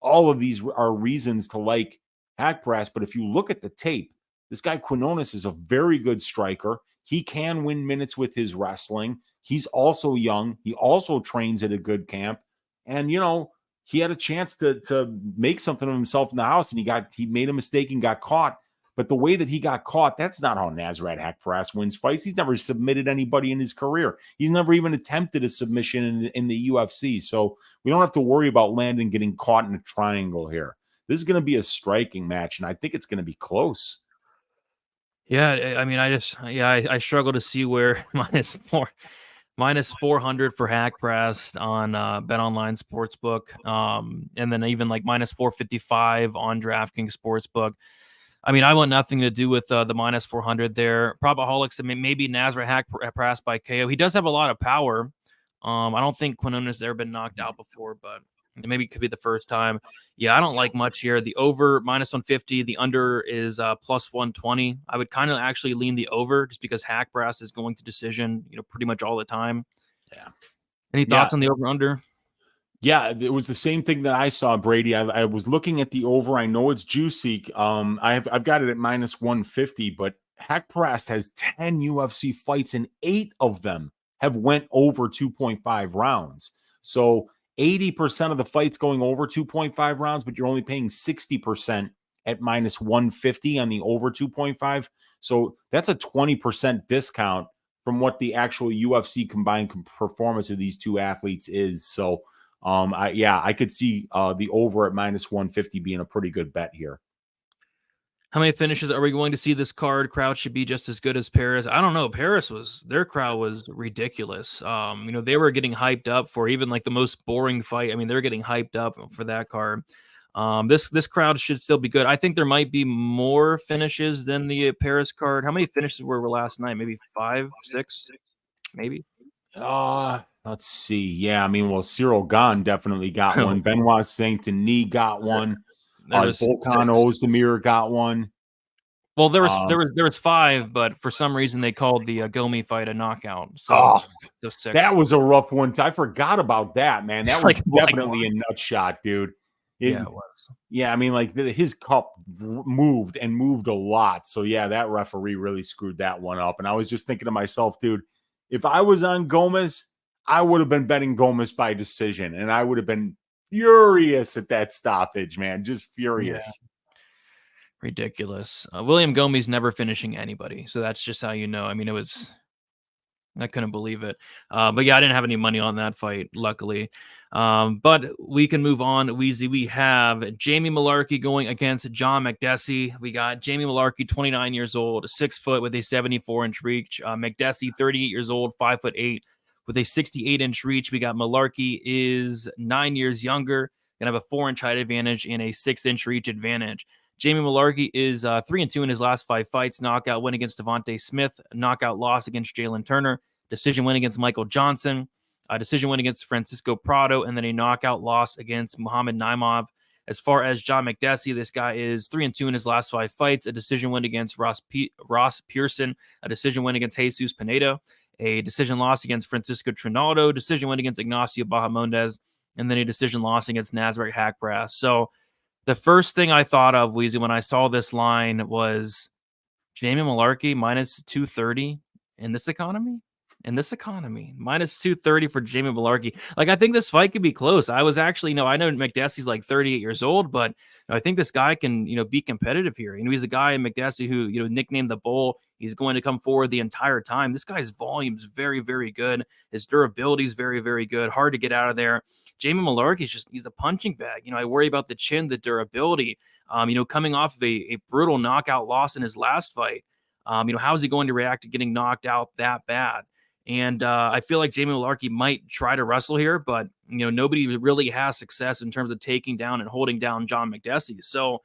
All of these are reasons to like Haqparast, but if you look at the tape, this guy Quinones is a very good striker. He can win minutes with his wrestling. He's also young. He also trains at a good camp. And, you know, he had a chance to make something of himself in the house, and he made a mistake and got caught. But the way that he got caught, that's not how Nasrat Haqparast wins fights. He's never submitted anybody in his career. He's never even attempted a submission in the UFC. So we don't have to worry about Landon getting caught in a triangle here. This is going to be a striking match, and I think it's going to be close. Yeah, I mean, I struggle to see where minus 400 for Haqparast on BetOnline Sportsbook, and then even like minus 455 on DraftKings Sportsbook. I mean, I want nothing to do with the minus 400 there. Probaholics, I mean, maybe Nasrat Haqparast by KO. He does have a lot of power. I don't think Quinones has ever been knocked out before, but maybe it could be the first time. Yeah, I don't like much here. The over minus 150, the under is plus 120. I would kind of actually lean the over just because Haqparast is going to decision, pretty much all the time. Yeah. Any thoughts on the over under? Yeah, it was the same thing that I saw, Brady. I was looking at the over. I know it's juicy. I've got it at minus 150, but Haqparast has 10 UFC fights and 8 of them have went over 2.5 rounds. So 80% of the fights going over 2.5 rounds, but you're only paying 60% at minus 150 on the over 2.5. So that's a 20% discount from what the actual UFC combined performance of these two athletes is. So I could see the over at minus 150 being a pretty good bet here. How many finishes are we going to see this card? Crowd should be just as good as Paris. I don't know. Their crowd was ridiculous. They were getting hyped up for even like the most boring fight. I mean, they're getting hyped up for that card. This crowd should still be good. I think there might be more finishes than the Paris card. How many finishes were last night? Maybe 5, 6, maybe. Let's see. Yeah, I mean, well, Cyril Gane definitely got one. Benoit Saint Denis got one. Volkan Ozdemir got one. Well, there was 5, but for some reason they called the Gomi fight a knockout. So that was a rough one. I forgot about that, man. That was definitely a nut shot, dude. It was. Yeah, I mean, like his cup moved a lot. So yeah, that referee really screwed that one up. And I was just thinking to myself, dude, if I was on Gomez, I would have been betting Gomez by decision, and I would have been furious at that stoppage, man. Just furious. Yeah. Ridiculous. William Gomi's never finishing anybody. So that's just how you know. I mean, I couldn't believe it. But yeah, I didn't have any money on that fight, luckily. But we can move on. Weezy, we have Jamie Mullarkey going against John Makdessi. We got Jamie Mullarkey, 29 years old, 6 foot with a 74-inch reach. Makdessi, 38 years old, 5'8", with a 68-inch reach. We got Mullarkey is 9 years younger, gonna have a 4-inch height advantage and a 6-inch reach advantage. Jamie Mullarkey is 3-2 in his last 5 fights. Knockout win against Devontae Smith. Knockout loss against Jalen Turner. Decision win against Michael Johnson. A decision win against Francisco Prado. And then a knockout loss against Muhammad Naimov. As far as John Makdessi, this guy is 3-2 in his last 5 fights. A decision win against Ross Pearson. A decision win against Jesus Pineda. A decision loss against Francisco Trinaldo. Decision win against Ignacio Bahamondes. And then a decision loss against Nasrat Haqparast. So the first thing I thought of, Weezy, when I saw this line was Jamie Mullarkey minus 230 in this economy. Minus 230 for Jamie Mullarkey. Like, I think this fight could be close. I was actually, I know Makdessi's like 38 years old, but I think this guy can, be competitive here. He's a guy in Makdessi who, nicknamed the Bull. He's going to come forward the entire time. This guy's volume is very, very good. His durability is very, very good. Hard to get out of there. Jamie Mullarkey he's a punching bag. I worry about the chin, the durability, coming off of a brutal knockout loss in his last fight. How is he going to react to getting knocked out that bad? And I feel like Jamie Mullarkey might try to wrestle here, but, nobody really has success in terms of taking down and holding down John Makdessi. So,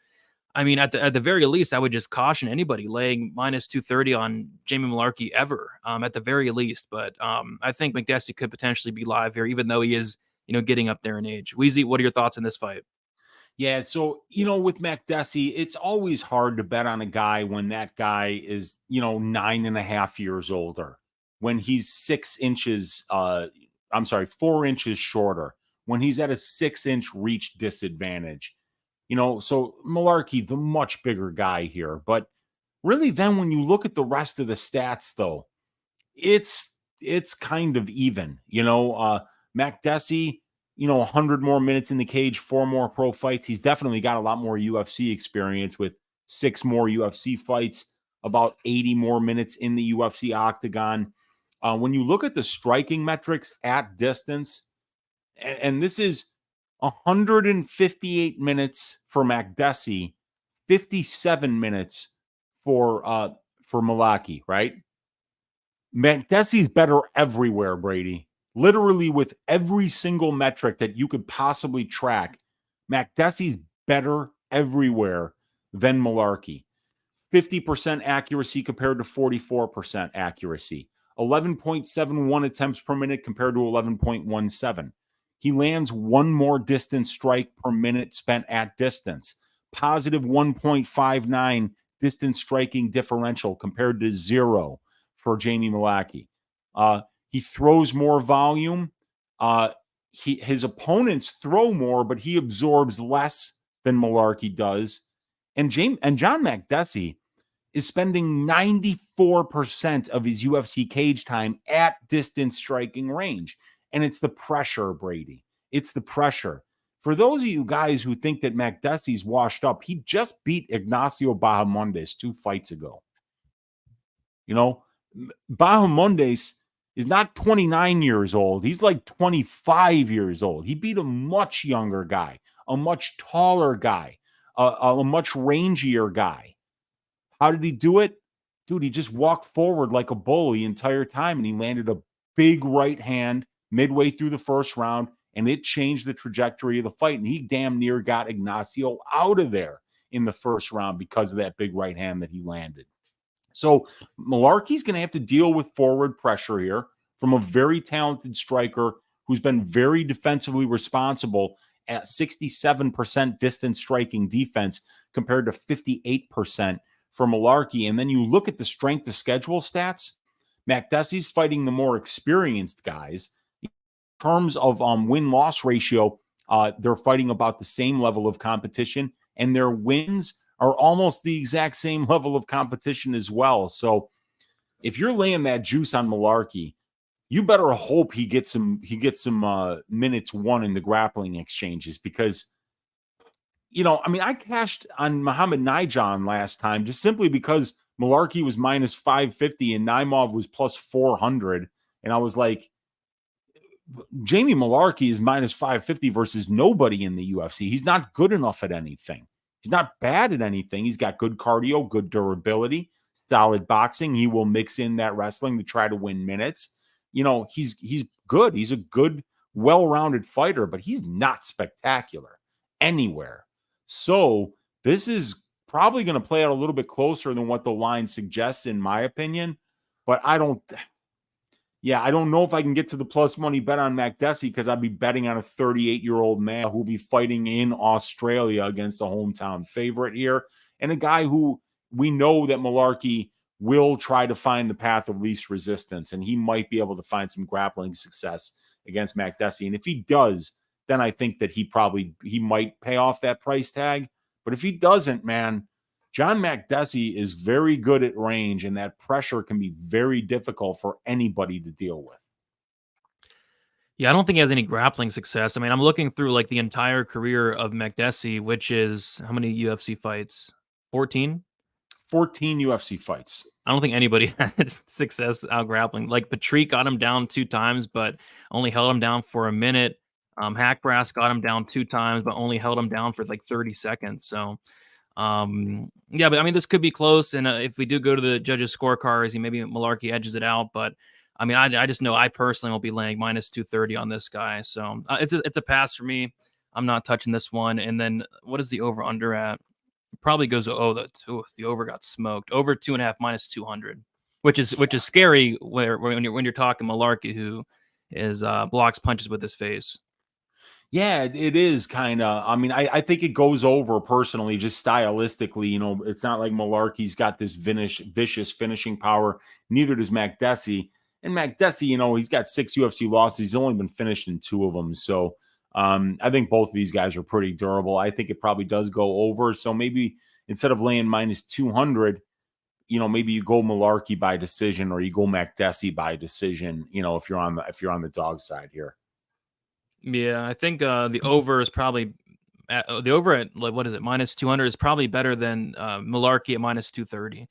I mean, at the very least, I would just caution anybody laying minus 230 on Jamie Mullarkey ever, at the very least. But I think Makdessi could potentially be live here, even though he is, getting up there in age. Weezy, what are your thoughts on this fight? Yeah, so, with Makdessi, it's always hard to bet on a guy when that guy is, 9.5 years older. When he's 4 inches shorter, when he's at a 6-inch reach disadvantage, so Mullarkey, the much bigger guy here. But really then when you look at the rest of the stats, though, it's kind of even, Makdessi, 100 more minutes in the cage, 4 more pro fights. He's definitely got a lot more UFC experience with 6 more UFC fights, about 80 more minutes in the UFC octagon. When you look at the striking metrics at distance, and this is 158 minutes for Makdessi, 57 minutes for Mullarkey, right? Makdessi's better everywhere, Brady. Literally with every single metric that you could possibly track, Makdessi's better everywhere than Mullarkey. 50% accuracy compared to 44% accuracy. 11.71 attempts per minute compared to 11.17. He lands 1 more distance strike per minute spent at distance. Positive 1.59 distance striking differential compared to 0 for Jamie Mullarkey. He throws more volume. His opponents throw more, but he absorbs less than Mullarkey does. And John Makdessi is spending 94% of his UFC cage time at distance striking range. And it's the pressure, Brady. It's the pressure. For those of you guys who think that Makdessi's washed up, he just beat Ignacio Bahamondes 2 fights ago. Bahamondes is not 29 years old. He's like 25 years old. He beat a much younger guy, a much taller guy, a much rangier guy. How did he do it? Dude, he just walked forward like a bull the entire time, and he landed a big right hand midway through the first round, and it changed the trajectory of the fight. And he damn near got Ignacio out of there in the first round because of that big right hand that he landed. So Mullarkey's going to have to deal with forward pressure here from a very talented striker who's been very defensively responsible at 67% distance striking defense compared to 58% for Mullarkey. And then you look at the strength of schedule stats, Makdessi's fighting the more experienced guys. In terms of win-loss ratio, they're fighting about the same level of competition, and their wins are almost the exact same level of competition as well. So if you're laying that juice on Mullarkey, you better hope he gets some minutes won in the grappling exchanges, because I cashed on Muhammad Najan last time just simply because Mullarkey was minus 550 and Naimov was plus 400. And I was like, Jamie Mullarkey is minus 550 versus nobody in the UFC. He's not good enough at anything. He's not bad at anything. He's got good cardio, good durability, solid boxing. He will mix in that wrestling to try to win minutes. He's good. He's a good, well-rounded fighter, but he's not spectacular anywhere. So this is probably going to play out a little bit closer than what the line suggests, in my opinion. But I don't know if I can get to the plus money bet on Makdessi, because I'd be betting on a 38-year-old man who'll be fighting in Australia against a hometown favorite here, and a guy who we know that Mullarkey will try to find the path of least resistance, and he might be able to find some grappling success against Makdessi. And if he does, then I think that he might pay off that price tag. But if he doesn't, man, John Makdessi is very good at range, and that pressure can be very difficult for anybody to deal with. Yeah, I don't think he has any grappling success. I mean, I'm looking through like the entire career of Makdessi, which is how many UFC fights? 14? 14 UFC fights. I don't think anybody had success out grappling. Like Patrick got him down 2 times, but only held him down for a minute. Haqparast got him down 2 times, but only held him down for like 30 seconds. So, yeah, but I mean, this could be close. And if we do go to the judges' scorecards, maybe Mullarkey edges it out. But I mean, I just know I personally will be laying minus 230 on this guy. So it's a pass for me. I'm not touching this one. And then what is the over under at? It probably goes. The over got smoked. Over 2.5 minus 200, which is scary. When you're talking Mullarkey, who is blocks punches with his face. Yeah, it is kind of. I mean, I think it goes over personally, just stylistically. It's not like Mullarkey's got this vicious finishing power. Neither does Makdessi. And Makdessi, he's got 6 UFC losses. He's only been finished in 2 of them. So I think both of these guys are pretty durable. I think it probably does go over. So maybe instead of laying minus 200, maybe you go Mullarkey by decision, or you go Makdessi by decision. If you're on the dog side here. Yeah, I think the over is probably the over at what is it, minus 200 is probably better than Mullarkey at minus 230.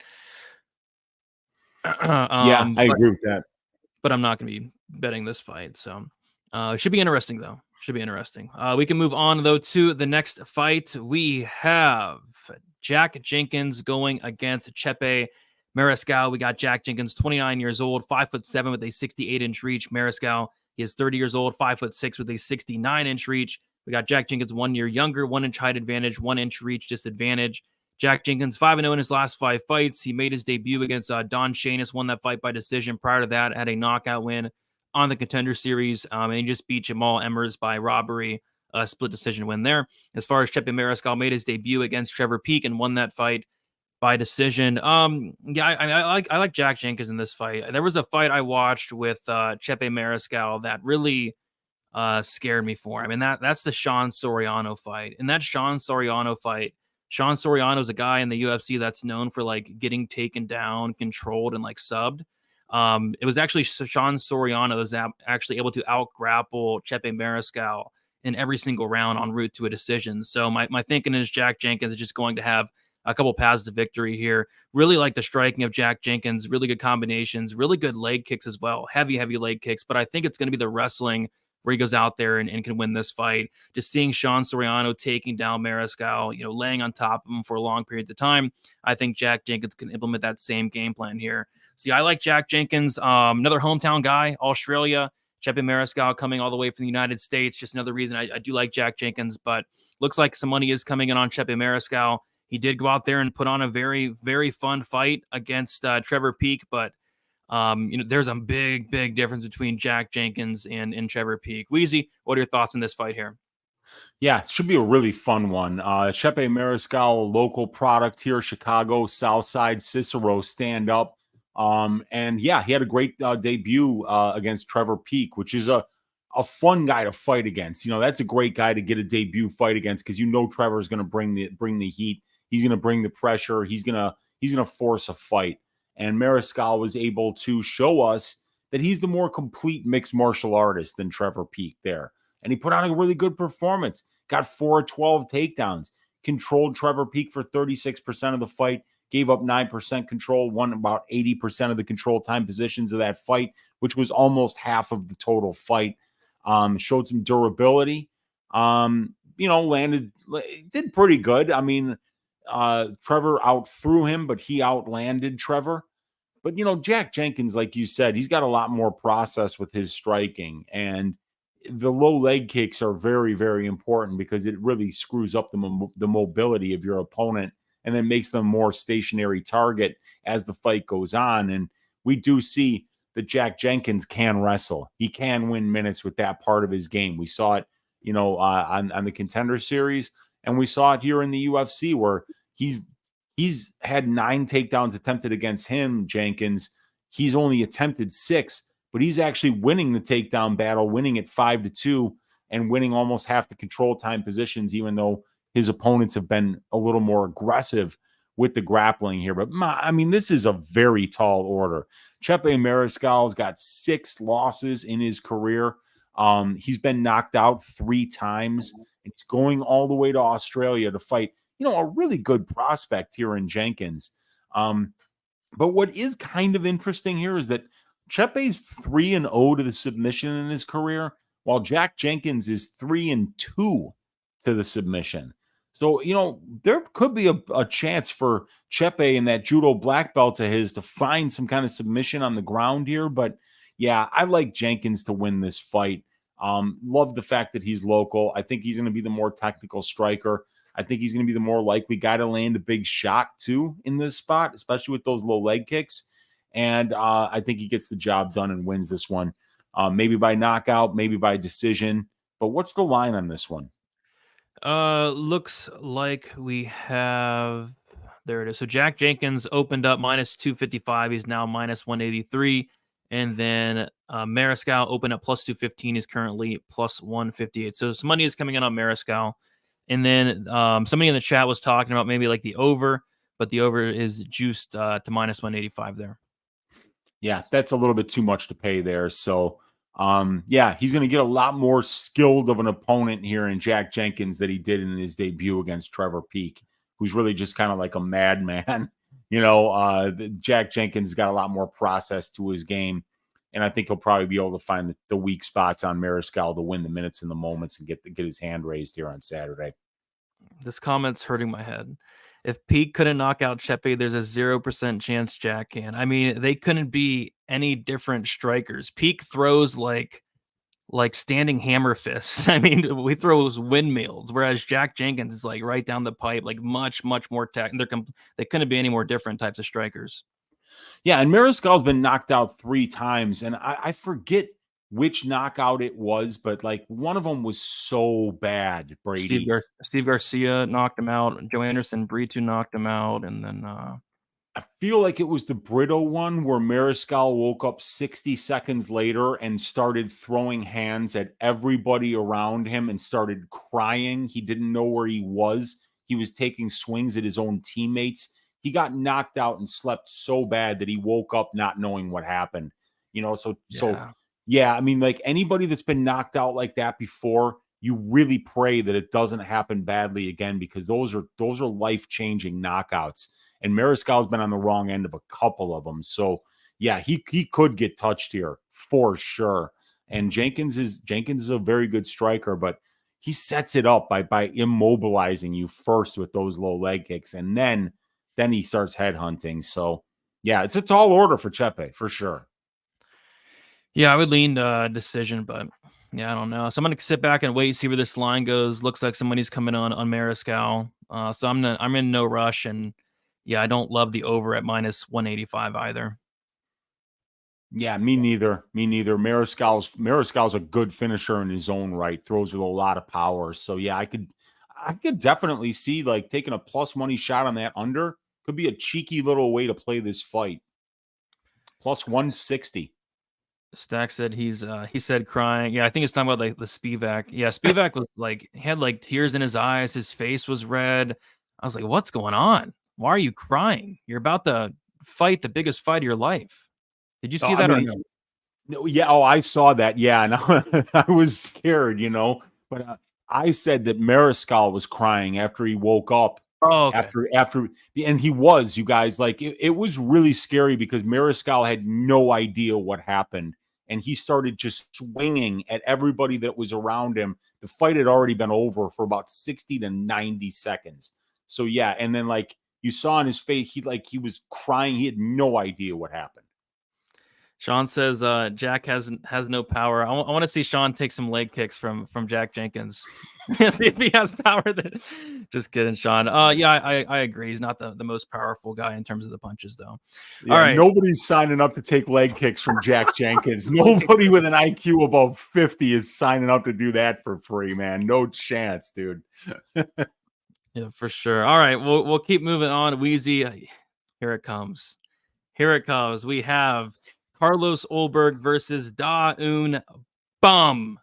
Yeah, I agree with that. But I'm not going to be betting this fight, so it should be interesting though. Should be interesting. We can move on though to the next fight. We have Jack Jenkins going against Chepe Mariscal. We got Jack Jenkins, 29 years old, 5'7" with a 68-inch reach. Mariscal, he is 30 years old, 5'6" with a 69-inch reach. We got Jack Jenkins 1 year younger, 1-inch height advantage, 1-inch reach disadvantage. Jack Jenkins 5-0 in his last 5 fights. He made his debut against Don Shanis, won that fight by decision. Prior to that, had a knockout win on the Contender Series, and he just beat Jamal Emmers by robbery, split decision win there. As far as Chepe Mariscal, made his debut against Trevor Peek and won that fight by decision. Yeah, I like Jack Jenkins in this fight. There was a fight I watched with Chepe Mariscal that really scared me for him, and that's the Sean Soriano fight. And that Sean Soriano fight, Sean Soriano is a guy in the UFC that's known for like getting taken down, controlled, and like subbed. It was actually Sean Soriano is actually able to out grapple Chepe Mariscal in every single round en route to a decision. So my thinking is Jack Jenkins is just going to have a couple paths to victory here. Really like the striking of Jack Jenkins, really good combinations, really good leg kicks as well. Heavy leg kicks, but I think it's going to be the wrestling where he goes out there and can win this fight. Just seeing Sean Soriano taking down Mariscal, laying on top of him for long periods of time, I think Jack Jenkins can implement that same game plan here. So yeah, I like Jack Jenkins, another hometown guy, Australia. Chepe Mariscal coming all the way from the United States. Just another reason I do like Jack Jenkins, but looks like some money is coming in on Chepe Mariscal. He did go out there and put on a very, very fun fight against Trevor Peek, but there's a big, big difference between Jack Jenkins and Trevor Peek. Weezy, what are your thoughts on this fight here? Yeah, it should be a really fun one. Chepe Mariscal, a local product here, Chicago, Southside, Cicero, stand up. And yeah, he had a great debut against Trevor Peek, which is a fun guy to fight against. That's a great guy to get a debut fight against because Trevor is going to bring the heat. He's going to bring the pressure. He's going to force a fight. And Mariscal was able to show us that he's the more complete mixed martial artist than Trevor Peek there. And he put on a really good performance. Got 4 of 12 takedowns. Controlled Trevor Peek for 36% of the fight. Gave up 9% control. Won about 80% of the control time positions of that fight, which was almost half of the total fight. Showed some durability. Did pretty good. I mean, Trevor outthrew him, but he outlanded Trevor. But, Jack Jenkins, like you said, he's got a lot more process with his striking. And the low leg kicks are very, very important because it really screws up the mobility of your opponent and then makes them more stationary target as the fight goes on. And we do see that Jack Jenkins can wrestle. He can win minutes with that part of his game. We saw it, on the Contender Series, and we saw it here in the UFC where he's had 9 takedowns attempted against him, Jenkins. He's only attempted 6. But he's actually winning the takedown battle, winning it 5-2, and winning almost half the control time positions, even though his opponents have been a little more aggressive with the grappling here. But, this is a very tall order. Chepe Mariscal's got 6 losses in his career. He's been knocked out 3 times. It's going all the way to Australia to fight, a really good prospect here in Jenkins. But what is kind of interesting here is that Chepe's 3-0 to the submission in his career, while Jack Jenkins is 3-2 to the submission. So, there could be a chance for Chepe and that judo black belt of his to find some kind of submission on the ground here. But yeah, I like Jenkins to win this fight. Love the fact that he's local. I think he's going to be the more technical striker. I think he's going to be the more likely guy to land a big shot too in this spot, especially with those low leg kicks. And I think he gets the job done and wins this one, maybe by knockout, maybe by decision. But what's the line on this one? Looks like we have, there it is. So Jack Jenkins opened up -255. He's now -183. And then Mariscal opened up +215. He's currently +158. So some money is coming in on Mariscal. And then somebody in the chat was talking about maybe like the over, but the over is juiced to -185 there. Yeah, that's a little bit too much to pay there. So, he's going to get a lot more skilled of an opponent here in Jack Jenkins that he did in his debut against Trevor Peek, who's really just kind of like a madman. Jack Jenkins got a lot more process to his game, and I think he'll probably be able to find the weak spots on Mariscal to win the minutes and the moments and get his hand raised here on Saturday. This comment's hurting my head. If Peek couldn't knock out Chepe, there's a 0% chance Jack can. I mean, they couldn't be any different strikers. Peek throws like standing hammer fists. I mean, we throws windmills, whereas Jack Jenkins is like right down the pipe, like much, much more tech. They couldn't be any more different types of strikers. Yeah, and Mariscal's been knocked out 3 times, and I forget which knockout it was, but like one of them was so bad, Brady. Steve Garcia knocked him out. Joe Anderson Brito knocked him out, and then I feel like it was the Brito one where Mariscal woke up 60 seconds later and started throwing hands at everybody around him and started crying. He didn't know where he was. He was taking swings at his own teammates. He got knocked out and slept so bad that he woke up not knowing what happened. I mean, like anybody that's been knocked out like that before, you really pray that it doesn't happen badly again, because those are life-changing knockouts. And Mariscal's been on the wrong end of a couple of them. So, yeah, he could get touched here for sure. And Jenkins is a very good striker, but he sets it up by immobilizing you first with those low leg kicks, and then he starts headhunting. So yeah, it's a tall order for Chepe for sure. Yeah, I would lean decision, but yeah, I don't know. So I'm gonna sit back and wait, see where this line goes. Looks like somebody's coming on Mariscal. So I'm in no rush, and yeah, I don't love the over at minus 185 either. Yeah, me neither. Mariscal's a good finisher in his own right. Throws with a lot of power. So yeah, I could definitely see like taking a plus money shot on that under. Could be a cheeky little way to play this fight. Plus 160. Stack said he said crying. Yeah, I think it's talking about like the Spivak. Yeah, Spivak was like he had like tears in his eyes. His face was red. I was like, what's going on? Why are you crying? You're about to fight the biggest fight of your life. Did you see that or no? No, yeah. Oh, I saw that. Yeah, and I was scared, But I said that Mariscal was crying after he woke up. Oh, okay. And he was, you guys, like it was really scary because Mariscal had no idea what happened, and he started just swinging at everybody that was around him. The fight had already been over for about 60 to 90 seconds. So yeah, and then like you saw in his face, he was crying. He had no idea what happened. Sean says Jack has no power. I want to see Sean take some leg kicks from Jack Jenkins. See if he has power. Just kidding, Sean. Yeah, I agree. He's not the most powerful guy in terms of the punches, though. Yeah, all right, nobody's signing up to take leg kicks from Jack Jenkins. Nobody with an IQ above 50 is signing up to do that for free, man. No chance, dude. Yeah, for sure. All right, we'll keep moving on. Weezy, here it comes. Here it comes. We have Carlos Ulberg versus Da-Un Bum.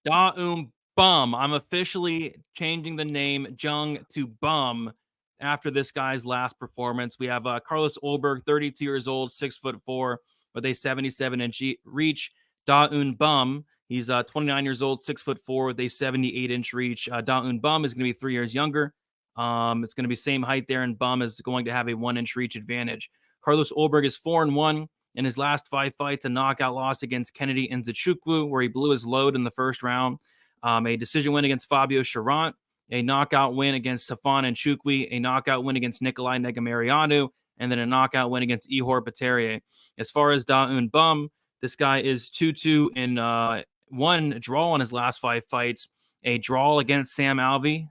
Da-Un Bum. I'm officially changing the name Jung to Bum after this guy's last performance. We have Carlos Ulberg, 32 years old, 6'4", with a 77-inch reach. Da-Un Bum, he's 29 years old, 6'4", with a 78-inch reach. Da-Un Bum is going to be 3 years younger. It's going to be same height there, and Bum is going to have a 1-inch reach advantage. Carlos Ulberg is 4-1 in his last 5 fights, a knockout loss against Kennedy Nzechukwu, where he blew his load in the first round. A decision win against Fabio Charant, a knockout win against Stefan Nchukwi, a knockout win against Nikolai Negumereanu, and then a knockout win against Ihor Peterie. As far as Da-Un Bum, this guy is 2-2 in 1 draw in his last 5 fights, a draw against Sam Alvey.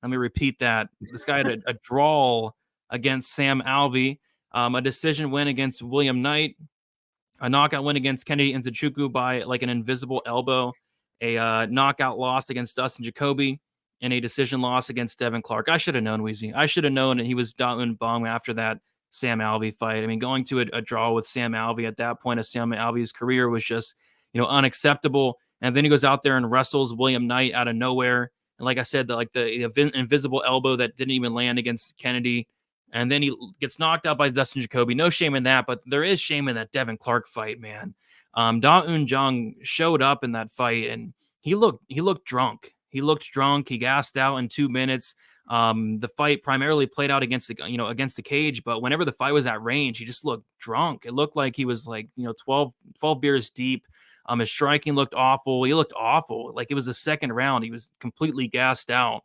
Let me repeat that. This guy had a draw against Sam Alvey, a decision win against William Knight, a knockout win against Kennedy Nzechukwu by like an invisible elbow, a knockout loss against Dustin Jacoby, and a decision loss against Devin Clark. I should have known, Weezy. I should have known that he was Da-Un Bum after that Sam Alvey fight. I mean, going to a draw with Sam Alvey at that point of Sam Alvey's career was just, unacceptable. And then he goes out there and wrestles William Knight out of nowhere. And like I said, the invisible elbow that didn't even land against Kennedy. And then he gets knocked out by Dustin Jacoby. No shame in that, but there is shame in that Devin Clark fight, man. Da-Un Jung showed up in that fight, and he looked drunk. He looked drunk. He gassed out in 2 minutes. The fight primarily played out against the cage, but whenever the fight was at range, he just looked drunk. It looked like he was 12 beers deep. His striking looked awful. He looked awful. Like it was the second round. He was completely gassed out.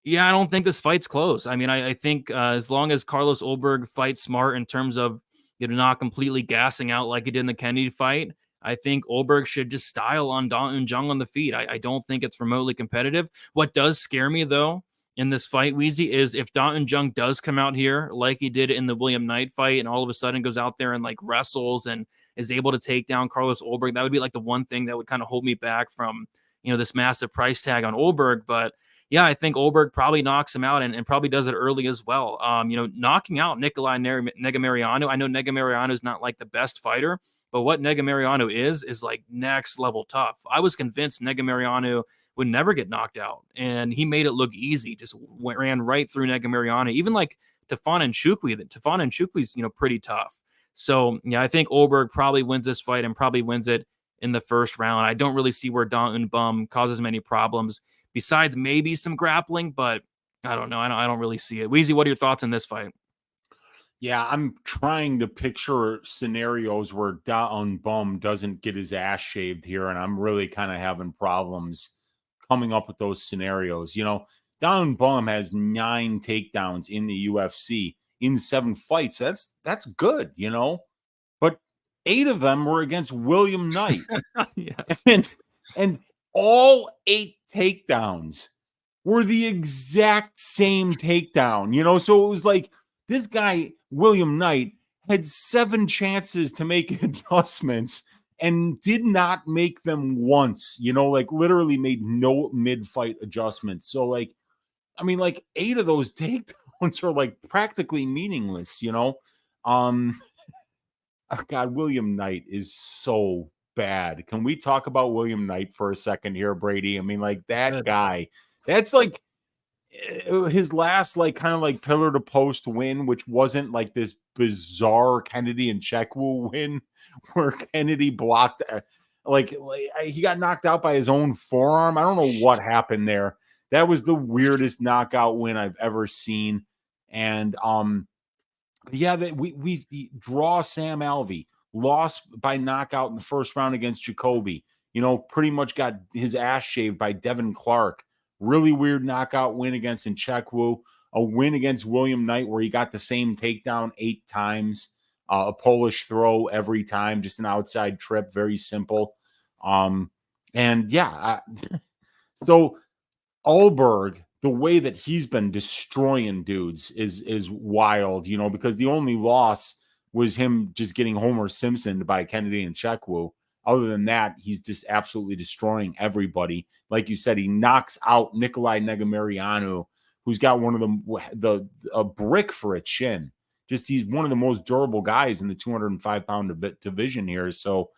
Yeah, I don't think this fight's close. I mean, I think as long as Carlos Ulberg fights smart in terms of not completely gassing out like he did in the Kennedy fight, I think Ulberg should just style on Da-Un Jung on the feet. I don't think it's remotely competitive. What does scare me, though, in this fight, Weezy, is if Da-Un Jung does come out here like he did in the William Knight fight and all of a sudden goes out there and like wrestles and is able to take down Carlos Ulberg, that would be like the one thing that would kind of hold me back from, this massive price tag on Ulberg. But yeah, I think Ulberg probably knocks him out and probably does it early as well. Knocking out Nikolai Negumereanu. I know Negumereanu is not like the best fighter, but what Negumereanu is like next level tough. I was convinced Negumereanu would never get knocked out, and he made it look easy. Just ran right through Negumereanu. Even like Stefan Nchukwi. Stefan Nchukwi's pretty tough. So yeah, I think Ulberg probably wins this fight and probably wins it in the first round. I don't really see where Da-Un Bum causes many problems, besides maybe some grappling, but I don't know. I don't really see it. Weezy, what are your thoughts on this fight? Yeah, I'm trying to picture scenarios where Daun Bum doesn't get his ass shaved here, and I'm really kind of having problems coming up with those scenarios. Daun Bum has 9 takedowns in the UFC in 7 fights. That's good, but 8 of them were against William Knight. Yes. And all 8 takedowns were the exact same takedown, so it was like this guy, William Knight, had 7 chances to make adjustments and did not make them once, like literally made no mid-fight adjustments. So like, I mean, like 8 of those takedowns are like practically meaningless. Um, oh God, William Knight is so bad. Can we talk about William Knight for a second here, Brady? I mean, like that Good. guy, that's like his last like kind of like pillar to post win, which wasn't like this bizarre Kennedy and Checkwu win where Kennedy blocked he got knocked out by his own forearm. I don't know what happened there. That was the weirdest knockout win I've ever seen. And yeah, that we draw Sam Alvey, lost by knockout in the first round against Jacoby. Pretty much got his ass shaved by Devin Clark. Really weird knockout win against Nchekwu. A win against William Knight where he got the same takedown 8 times. A Polish throw every time, just an outside trip, very simple. And yeah, so Ulberg, the way that he's been destroying dudes is wild, because the only loss was him just getting Homer Simpson by Kennedy and Checkwu. Other than that, he's just absolutely destroying everybody. Like you said, he knocks out Nikolai Negumereanu, who's got one of a brick for a chin. Just he's one of the most durable guys in the 205-pound division here. So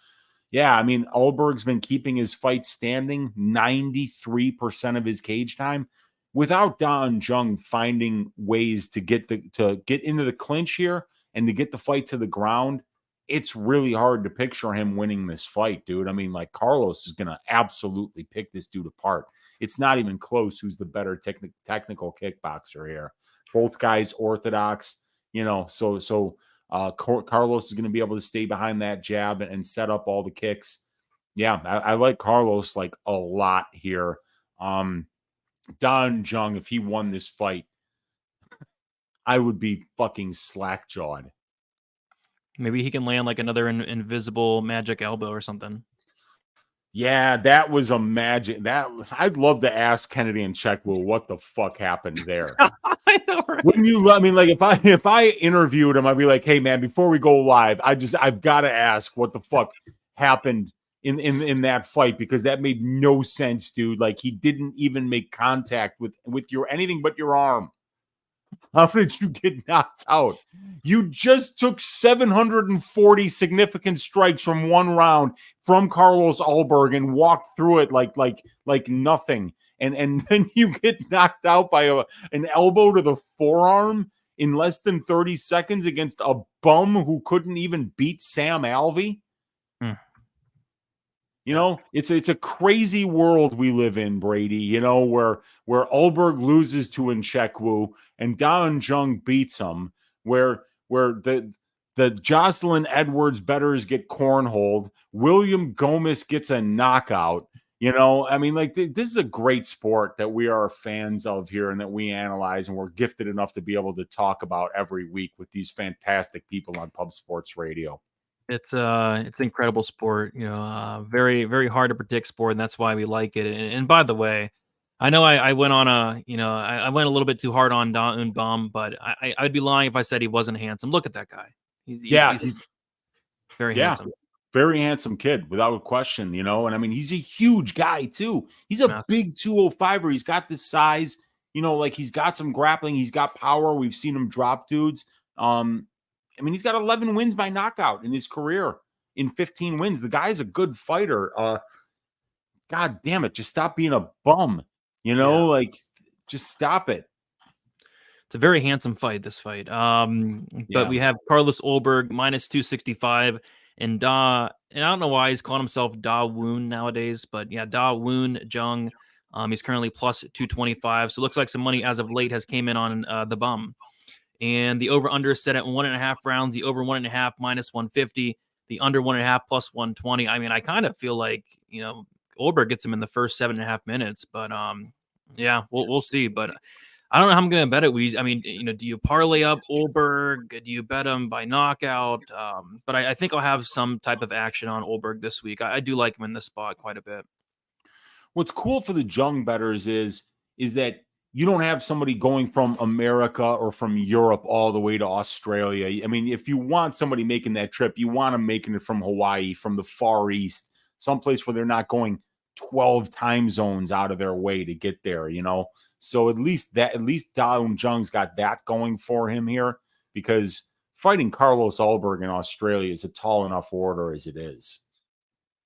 yeah, I mean, Ulberg's been keeping his fight standing 93% of his cage time without Jung finding ways to get into the clinch here and to get the fight to the ground. It's really hard to picture him winning this fight, dude. I mean, like Carlos is going to absolutely pick this dude apart. It's not even close who's the better technical kickboxer here. Both guys orthodox, so Carlos is going to be able to stay behind that jab and set up all the kicks. Yeah, I like Carlos like a lot here. Jung, if he won this fight, I would be fucking slack-jawed. Maybe he can land like another invisible magic elbow or something. Yeah, that was a magic. I'd love to ask Kennedy and Checkwu what the fuck happened there. I know, right? Wouldn't you? I mean, like if I interviewed him, I'd be like, "Hey, man, before we go live, I've got to ask what the fuck happened in that fight because that made no sense, dude. Like he didn't even make contact with your anything but your arm. How did you get knocked out? You just took 740 significant strikes from one round from Carlos Ulberg and walked through it like nothing. And then you get knocked out by an elbow to the forearm in less than 30 seconds against a bum who couldn't even beat Sam Alvey. It's a crazy world we live in, Brady, where Ulberg loses to Nchekwu and Daun Jung beats him, where the Jocelyn Edwards betters get cornholed, William Gomez gets a knockout. I mean, like this is a great sport that we are fans of here and that we analyze and we're gifted enough to be able to talk about every week with these fantastic people on Pub Sports Radio. It's incredible sport, very, very hard to predict sport, and that's why we like it. And by the way, I know I went on I went a little bit too hard on Daun Bum, but I'd be lying if I said he wasn't handsome. Look at that guy. He's very handsome. Very handsome kid, without a question, and I mean, he's a huge guy too. He's a big 205er. He's got this size, like he's got some grappling. He's got power. We've seen him drop dudes. I mean, he's got 11 wins by knockout in his career in 15 wins. The guy's a good fighter. God damn it. Just stop being a bum, like just stop it. It's a very handsome fight, this fight. But we have Carlos Ulberg minus 265 and I don't know why he's calling himself Da Woon nowadays, but yeah, Da Woon Jung. He's currently plus 225. So it looks like some money as of late has came in on the bum. And the over-under is set at 1.5 rounds. The over 1.5 minus 150. The under 1.5 plus 120. I mean, I kind of feel like, Ulberg gets him in the first 7.5 minutes. But yeah, we'll see. But I don't know how I'm going to bet it. I mean, do you parlay up Ulberg? Do you bet him by knockout? But I think I'll have some type of action on Ulberg this week. I do like him in this spot quite a bit. What's cool for the Jung bettors is that you don't have somebody going from America or from Europe all the way to Australia. I mean, if you want somebody making that trip, you want them making it from Hawaii, from the Far East, someplace where they're not going 12 time zones out of their way to get there, So at least Dao Jung's got that going for him here, because fighting Carlos Ulberg in Australia is a tall enough order as it is.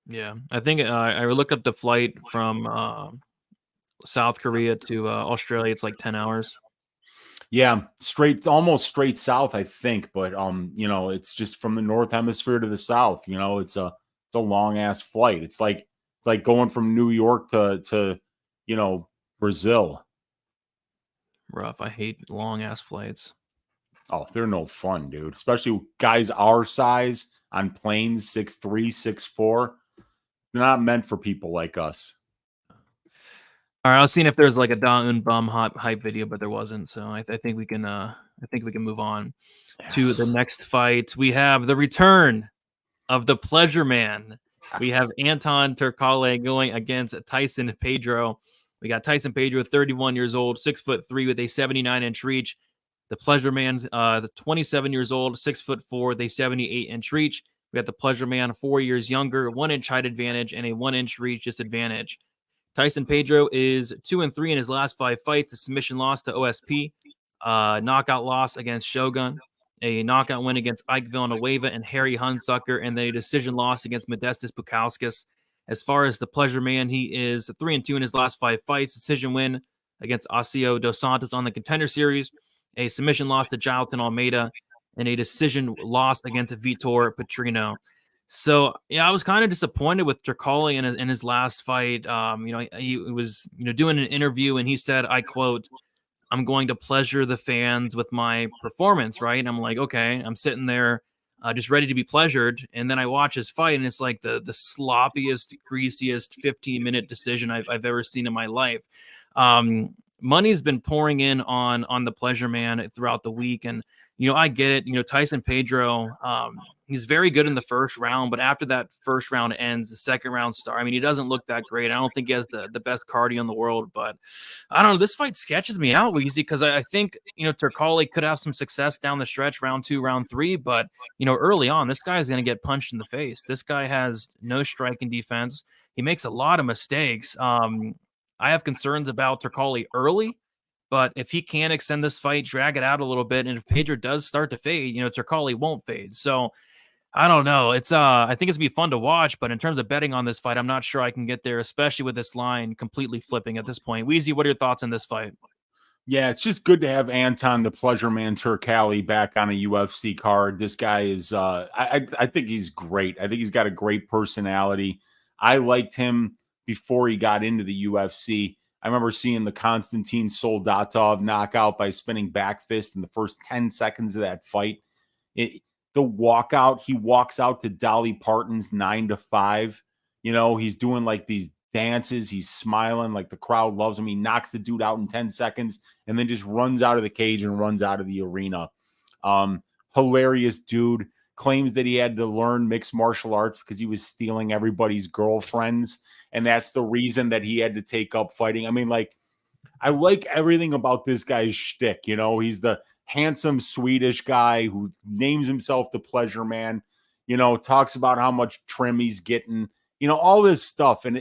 Yeah, I think I looked up the flight from South Korea to Australia. It's like 10 hours. Yeah, almost straight south, I think. But it's just from the North Hemisphere to the South. It's a long ass flight. It's like going from New York to Brazil. Rough. I hate long ass flights. Oh, they're no fun, dude. Especially guys our size on planes, 6'3", 6'4". They're not meant for people like us. All right, I was seeing if there's like a Daun Bum hype video, but there wasn't. So I think we can move on to the next fight. We have the return of the Pleasure Man. Yes. We have Anton Turkalj going against Tyson Pedro. We got Tyson Pedro, 31 years old, 6'3" with a 79-inch reach. The Pleasure Man, the 27 years old, 6'4" with a 78-inch reach. We got the Pleasure Man, 4 years younger, 1-inch height advantage, and a 1-inch reach disadvantage. Tyson Pedro is 2-3 in his last 5 fights. A submission loss to OSP, knockout loss against Shogun, a knockout win against Ike Villanueva and Harry Hunsucker, and then a decision loss against Modestas Bukauskas. As far as the Pleasure Man, he is 3-2 in his last 5 fights. Decision win against Osio dos Santos on the Contender Series, a submission loss to Jilton Almeida, and a decision loss against Vitor Petrino. So, yeah, I was kind of disappointed with Turkalj in his last fight. He was, doing an interview, and he said, I quote, "I'm going to pleasure the fans with my performance," right? And I'm like, okay, I'm sitting there just ready to be pleasured. And then I watch his fight, and it's like the sloppiest, greasiest 15-minute decision I've ever seen in my life. Money's been pouring in on the Pleasure Man throughout the week. And, I get it. Tyson Pedro, he's very good in the first round, but after that first round ends, the second round starts. I mean, he doesn't look that great. I don't think he has the best cardio in the world, but I don't know. This fight sketches me out, Weezy, because I think, Turkalj could have some success down the stretch, round 2, round 3, but, early on, this guy is going to get punched in the face. This guy has no striking defense. He makes a lot of mistakes. I have concerns about Turkalj early, but if he can extend this fight, drag it out a little bit, and if Pedro does start to fade, Turkalj won't fade. So I don't know. It's I think it's gonna be fun to watch, but in terms of betting on this fight, I'm not sure I can get there, especially with this line completely flipping at this point. Weezy, what are your thoughts on this fight? Yeah, it's just good to have Anton, the Pleasure Man Turkalj, back on a UFC card. This guy is, I think he's great. I think he's got a great personality. I liked him before he got into the UFC. I remember seeing the Konstantin Soldatov knockout by spinning back fist in the first 10 seconds of that fight. The walkout, he walks out to Dolly Parton's 9-5. He's doing like these dances. He's smiling like the crowd loves him. He knocks the dude out in 10 seconds and then just runs out of the cage and runs out of the arena. Hilarious dude. Claims that he had to learn mixed martial arts because he was stealing everybody's girlfriends. And that's the reason that he had to take up fighting. I mean, like, I like everything about this guy's shtick. He's the handsome Swedish guy who names himself the Pleasure Man, talks about how much trim he's getting, all this stuff. And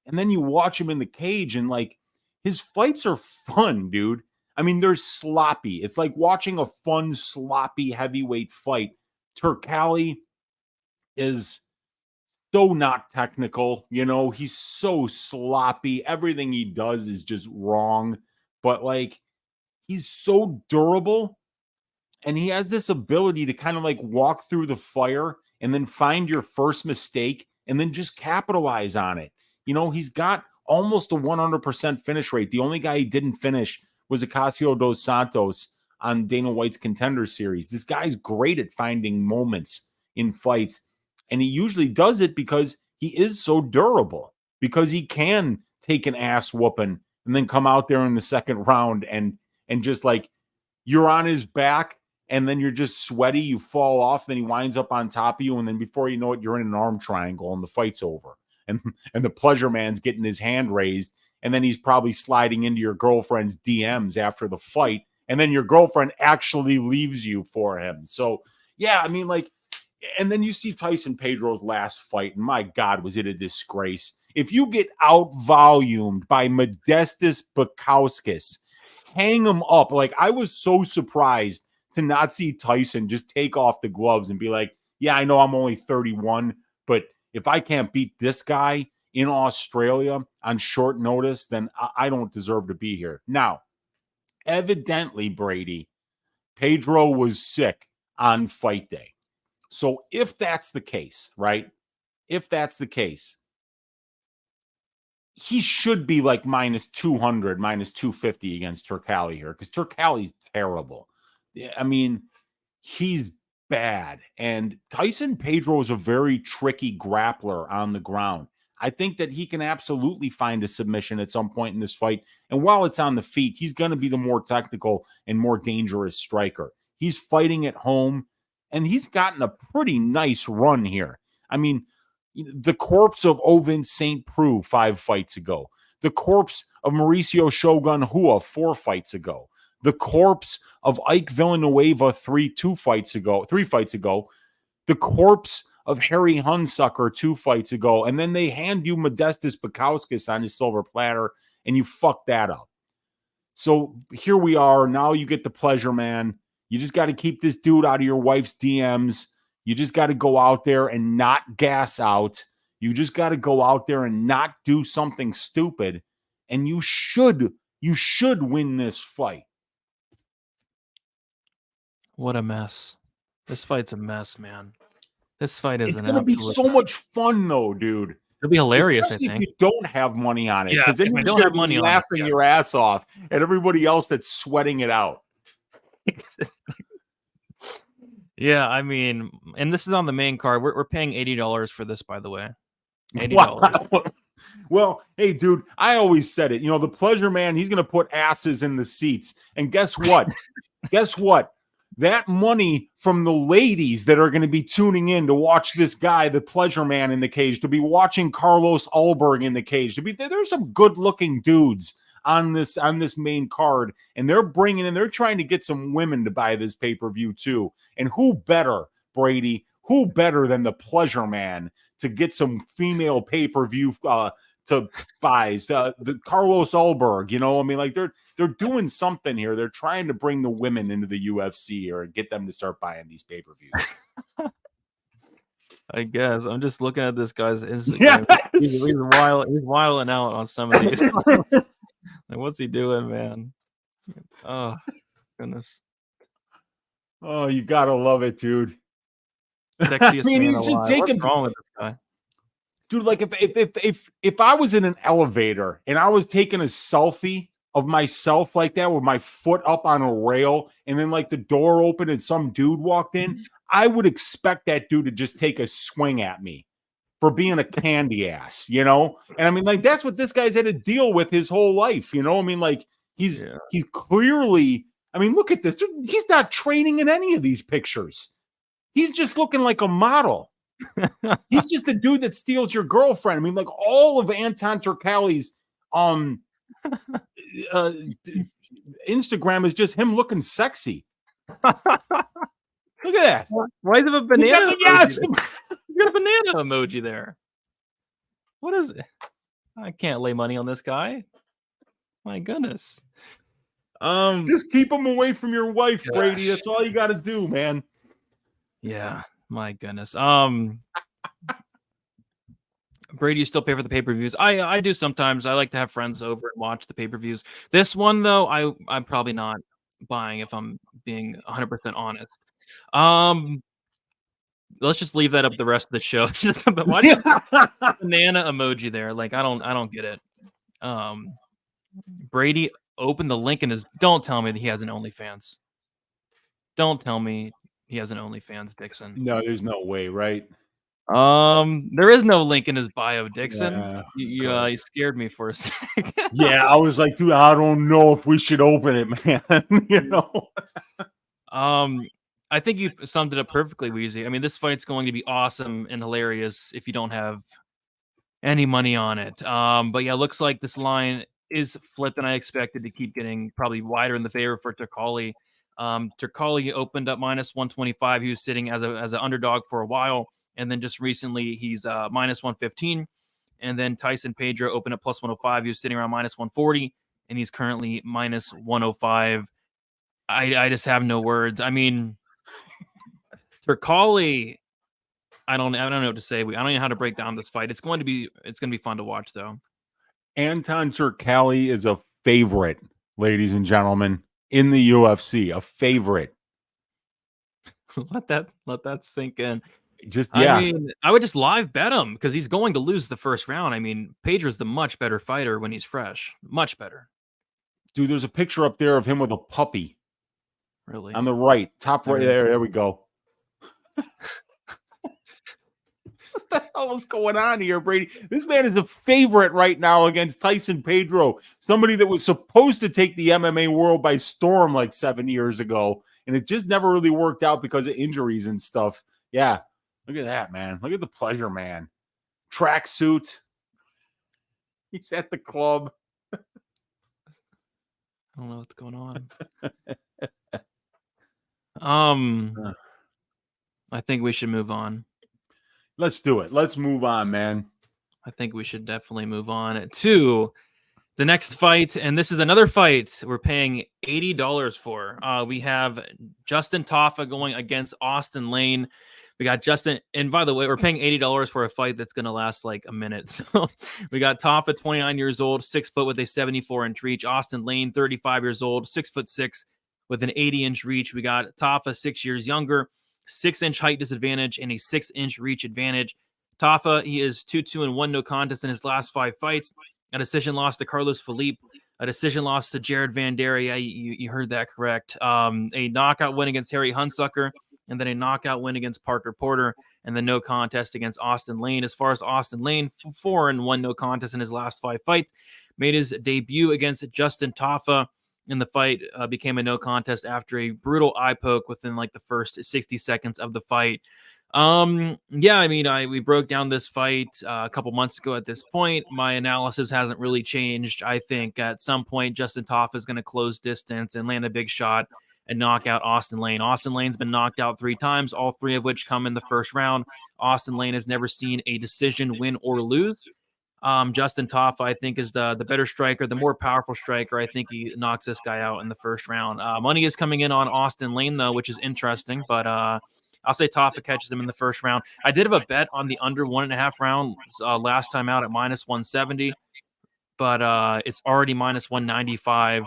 then you watch him in the cage and like his fights are fun, dude. I mean, they're sloppy. It's like watching a fun, sloppy heavyweight fight. Turkalj is so not technical, he's so sloppy. Everything he does is just wrong, but like he's so durable and he has this ability to kind of like walk through the fire and then find your first mistake and then just capitalize on it. He's got almost a 100% finish rate. The only guy he didn't finish was Ocasio dos Santos on Dana White's Contender Series. This guy's great at finding moments in fights, and he usually does it because he is so durable, because he can take an ass whooping and then come out there in the second round and just like you're on his back and then you're just sweaty, you fall off, then he winds up on top of you, and then before you know it, you're in an arm triangle and the fight's over. And the pleasure man's getting his hand raised, and then he's probably sliding into your girlfriend's DMs after the fight, and then your girlfriend actually leaves you for him. So, yeah, I mean, like, and then you see Tyson Pedro's last fight, and my God, was it a disgrace. If you get out-volumed by Makdessi Bukauskas, hang him up. Like, I was so surprised to not see Tyson just take off the gloves and be like, yeah, I know I'm only 31, but if I can't beat this guy in Australia on short notice, then I don't deserve to be here. Now, evidently, Brady, Pedro was sick on fight day. So if that's the case, right? If that's the case, he should be like minus 200, minus 250 against Turkalj here, because Turkalj's terrible. I mean, he's bad. And Tyson Pedro is a very tricky grappler on the ground. I think that he can absolutely find a submission at some point in this fight. And while it's on the feet, he's going to be the more technical and more dangerous striker. He's fighting at home, and he's gotten a pretty nice run here. I mean, the corpse of Ovin St. Preux 5 fights ago. The corpse of Mauricio Shogun Hua 4 fights ago. The corpse of Ike Villanueva 3 fights ago. The corpse of Harry Hunsucker 2 fights ago. And then they hand you Makdessi Bukauskas on his silver platter, and you fuck that up. So here we are. Now you get the pleasure, man. You just got to keep this dude out of your wife's DMs. You just got to go out there and not gas out. You just got to go out there and not do something stupid. And you should win this fight. What a mess. This fight's a mess, man. This fight is It's going to be so much fun, though, dude. It'll be hilarious, especially I think. if you don't have money on it. Yeah, because then you're going to be laughing your ass off at everybody else that's sweating it out. Yeah, I mean, and this is on the main card. We're paying $80 for this, by the way. $80. Wow. Well, hey, dude, I always said it. You know, the pleasure man, he's going to put asses in the seats. And guess what? Guess what? That money from the ladies that are going to be tuning in to watch this guy, the pleasure man in the cage, to be watching Carlos Ulberg in the cage, there's some good-looking dudes on this main card, and they're trying to get some women to buy this pay-per-view too. And who better, Brady, who better than the pleasure man to get some female pay-per-view to buys, the Carlos Ulberg, you know, I mean, like they're doing something here. They're trying to bring the women into the UFC or get them to start buying these pay-per-views. I guess I'm just looking at this guy's Instagram. Yes! He's wilding out on some of these. Like, what's he doing, man? Oh goodness. Oh, you gotta love it, dude. Sexiest man alive. What's wrong with this guy? Dude, like if I was in an elevator and I was taking a selfie of myself like that with my foot up on a rail, and then like the door opened and some dude walked in, I would expect that dude to just take a swing at me for being a candy ass, you know? And I mean, like, that's what this guy's had to deal with his whole life, you know? I mean, like, he's clearly, I mean, look at this. Dude, he's not training in any of these pictures. He's just looking like a model. He's just the dude that steals your girlfriend. I mean, like, all of Anton Turkalj's Instagram is just him looking sexy. Look at that. Why is it a banana? He's got a banana emoji there. What is it? I can't lay money on this guy. My goodness. Just keep him away from your wife, Brady. That's all you got to do, man. Yeah, my goodness. Brady, you still pay for the pay-per-views? I do sometimes. I like to have friends over and watch the pay-per-views. This one, though, I'm probably not buying if I'm being 100% honest. Let's just leave that up the rest of the show. Just why banana emoji there? Like, I don't get it. Brady opened the link in his. Don't tell me that he has an OnlyFans. Don't tell me he has an OnlyFans, Dixon. No, there's no way, right? There is no link in his bio, Dixon. Yeah, You scared me for a second. yeah. I was like, dude, I don't know if we should open it, man. You know. I think you summed it up perfectly, Weezy. I mean, this fight's going to be awesome and hilarious if you don't have any money on it. But yeah, looks like this line is flipped, and I expected to keep getting probably wider in the favor for Turkalj. Turkalj opened up minus 125. He was sitting as an underdog for a while, and then just recently he's minus 115. And then Tyson Pedro opened up plus 105. He was sitting around minus 140, and he's currently minus 105. I just have no words. I mean, Turkalj, I don't know what to say. I don't know how to break down this fight. It's going to be fun to watch though. Anton Turkalj is a favorite, ladies and gentlemen, in the UFC. A favorite. let that sink in. Just yeah. I mean, I would just live bet him because he's going to lose the first round. I mean, Pedro's the much better fighter when he's fresh. Much better. Dude, there's a picture up there of him with a puppy. Really? On the right. Top right there. There we go. What the hell is going on here, Brady? This man is a favorite right now against Tyson Pedro, somebody that was supposed to take the MMA world by storm like 7 years ago, and it just never really worked out because of injuries and stuff. Yeah, look at that, man. Look at the pleasure, man. Tracksuit. He's at the club. I don't know what's going on. I think we should move on. Let's do it. Let's move on, man. I think we should definitely move on to the next fight. And this is another fight we're paying $80 for. We have Justin Tafa going against Austen Lane. We got Justin. And by the way, we're paying $80 for a fight that's going to last like a minute. So we got Tafa, 29 years old, 6 foot with a 74-inch reach. Austen Lane, 35 years old, 6'6" with an 80-inch reach. We got Tafa, 6 years younger, 6-inch height disadvantage and a 6-inch reach advantage. Tafa, he is 2-2-1, no contest in his last 5 fights. A decision loss to Carlos Felipe, a decision loss to Jared Van Der. Yeah, you heard that correct. A knockout win against Harry Hunsucker, and then a knockout win against Parker Porter, and then no contest against Austen Lane. As far as Austen Lane, 4-1, no contest in his last 5 fights. Made his debut against Justin Tafa. In the fight, became a no contest after a brutal eye poke within like the first 60 seconds of the fight. Yeah, I mean, we broke down this fight a couple months ago at this point. My analysis hasn't really changed. I think at some point, Justin Tafa is going to close distance and land a big shot and knock out Austen Lane. Austen Lane's been knocked out 3 times, all 3 of which come in the first round. Austen Lane has never seen a decision win or lose. Justin Tafa, I think, is the better striker, the more powerful striker. I think he knocks this guy out in the first round. Money is coming in on Austen Lane, though, which is interesting, but I'll say Tafa catches him in the first round. I did have a bet on the under 1.5 rounds last time out at minus 170, but it's already minus 195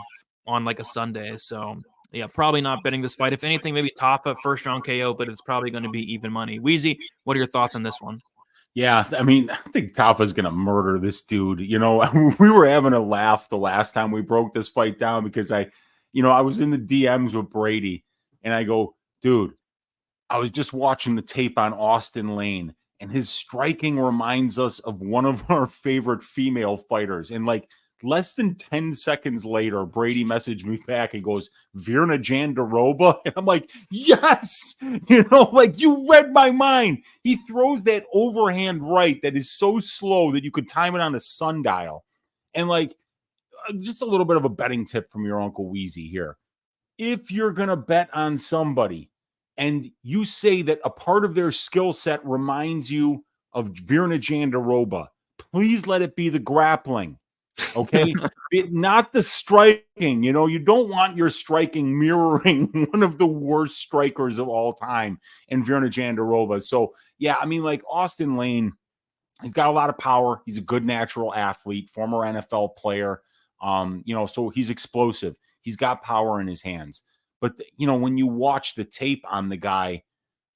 on like a Sunday. So, yeah, probably not betting this fight. If anything, maybe Tafa first round KO, but it's probably going to be even money. Weezy, what are your thoughts on this one? Yeah, I mean, I think Tafa's going to murder this dude. You know, we were having a laugh the last time we broke this fight down because I was in the DMs with Brady and I go, dude, I was just watching the tape on Austen Lane and his striking reminds us of one of our favorite female fighters. And like less than 10 seconds later, Brady messaged me back and goes, Virna Jandiroba. And I'm like, yes, like you read my mind. He throws that overhand right that is so slow that you could time it on a sundial. And like, just a little bit of a betting tip from your Uncle Weezy here. If you're going to bet on somebody and you say that a part of their skill set reminds you of Virna Jandiroba, please let it be the grappling. Okay, not the striking. You don't want your striking mirroring one of the worst strikers of all time in Virna Jandiroba. So yeah, I mean, like Austen Lane, he's got a lot of power. He's a good natural athlete, former NFL player. So he's explosive. He's got power in his hands. But when you watch the tape on the guy,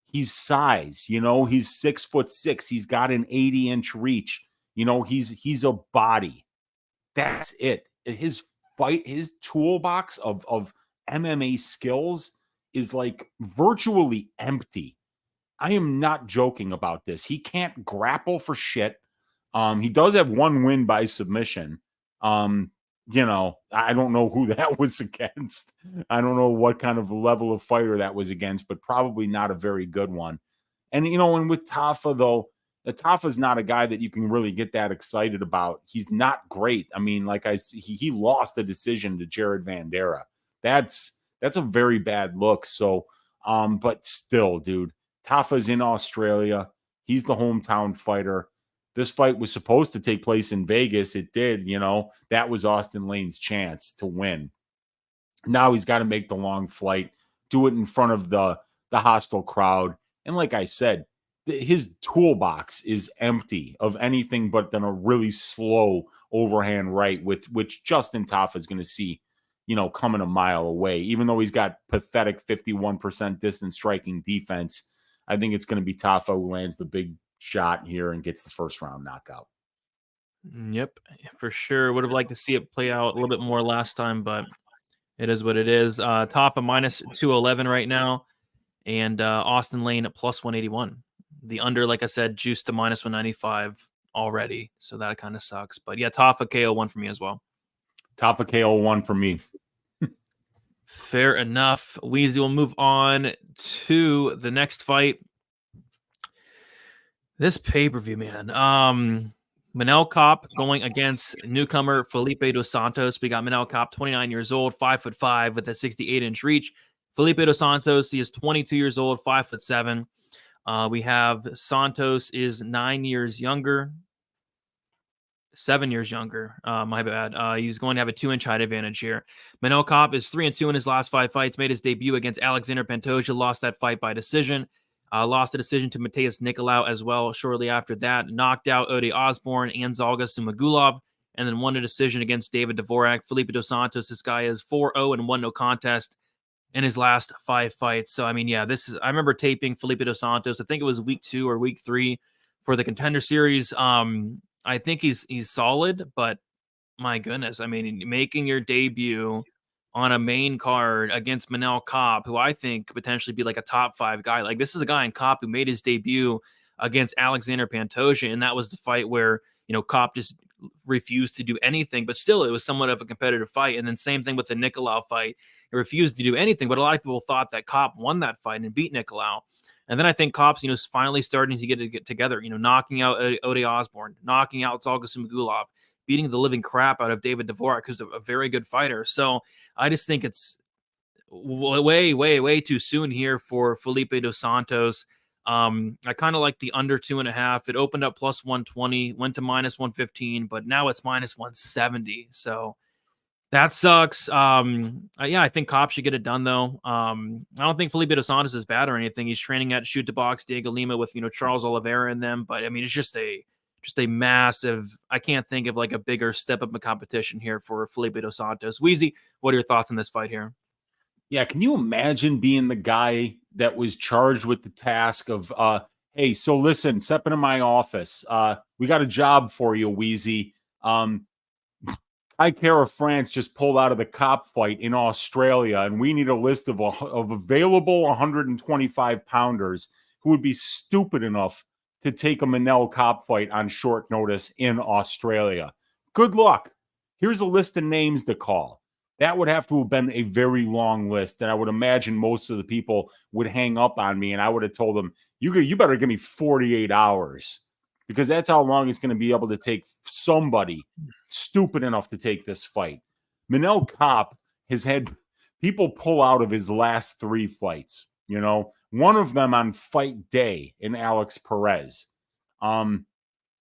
he's size. He's 6'6". He's got an 80-inch reach. He's a body. That's it. His toolbox of MMA skills is like virtually empty. I am not joking about this. He can't grapple for shit. He does have one win by submission. You know, I don't know who that was against. I don't know what kind of level of fighter that was against, but probably not a very good one. And, you know, and with Tafa, though, Tafa's not a guy that you can really get that excited about. He's not great. I mean, like he lost a decision to Jared Vandera. That's a very bad look. So, but still, dude, Tafa's in Australia. He's the hometown fighter. This fight was supposed to take place in Vegas. It did, you know. That was Austen Lane's chance to win. Now he's got to make the long flight, do it in front of the hostile crowd. And like I said, his toolbox is empty of anything but then a really slow overhand right, with which Justin Tafa is going to see, you know, coming a mile away. Even though he's got pathetic 51% distance striking defense, I think it's going to be Tafa who lands the big shot here and gets the first round knockout. Yep, for sure. Would have liked to see it play out a little bit more last time, but it is what it is. Tafa minus 211 right now, and Austen Lane at plus 181. The under, like I said, juiced to minus 195 already, so that kind of sucks. But yeah, Tafa KO1 for me as well. Tafa KO1 for me. Fair enough. Weezy will move on to the next fight. This pay-per-view, man. Manel Kape going against newcomer Felipe dos Santos. We got Manel Kape, 29 years old, 5'5", with a 68-inch reach. Felipe dos Santos, he is 22 years old, 5'7". We have Santos is 9 years younger. 7 years younger. My bad. He's going to have a 2-inch height advantage here. Manel Kape is 3-2 in his last 5 fights. Made his debut against Alexander Pantoja. Lost that fight by decision. Lost a decision to Mateus Nicolau as well shortly after that. Knocked out Ode Osborne and Zalga Sumagulov, and then won a decision against David Dvorak. Felipe dos Santos, this guy is 4-0 and 1 no contest in his last 5 fights. So, I mean, yeah, I remember taping Felipe dos Santos. I think it was week 2 or week 3 for the Contender Series. I think he's solid, but my goodness, I mean, making your debut on a main card against Manel Kape, who I think could potentially be like a top 5 guy. Like, this is a guy in Kape who made his debut against Alexander Pantoja, and that was the fight where, you know, Kape just refused to do anything, but still it was somewhat of a competitive fight. And then same thing with the Nicolau fight. He refused to do anything, but a lot of people thought that Kape won that fight and beat Nicolau. And then I think Kape's, you know, finally starting to get together, you know, knocking out Ode Osborne, knocking out Zalga Sumagulov, beating the living crap out of David Dvorak, who's a very good fighter. So I just think it's way too soon here for Felipe dos Santos. I kind of like the under 2.5. It opened up plus 120, went to minus 115, but now it's minus 170. So that sucks. Yeah, I think Kape should get it done though. I don't think Felipe dos Santos is bad or anything. He's training at Shoot to Box Diego Lima with, you know, Charles Oliveira in them, but I mean, it's just a massive, I can't think of like a bigger step up in competition here for Felipe dos Santos. Weezy, what are your thoughts on this fight here? Yeah, can you imagine being the guy that was charged with the task of, hey, so listen, step into my office. We got a job for you, Weezy. Haqparast France just pulled out of the Kape fight in Australia, and we need a list of available 125-pounders who would be stupid enough to take a Manel Kape fight on short notice in Australia. Good luck. Here's a list of names to call. That would have to have been a very long list, and I would imagine most of the people would hang up on me, and I would have told them, you better give me 48 hours, because that's how long it's going to be able to take somebody stupid enough to take this fight. Manel Kape has had people pull out of his last 3 fights, you know, one of them on fight day in Alex Perez.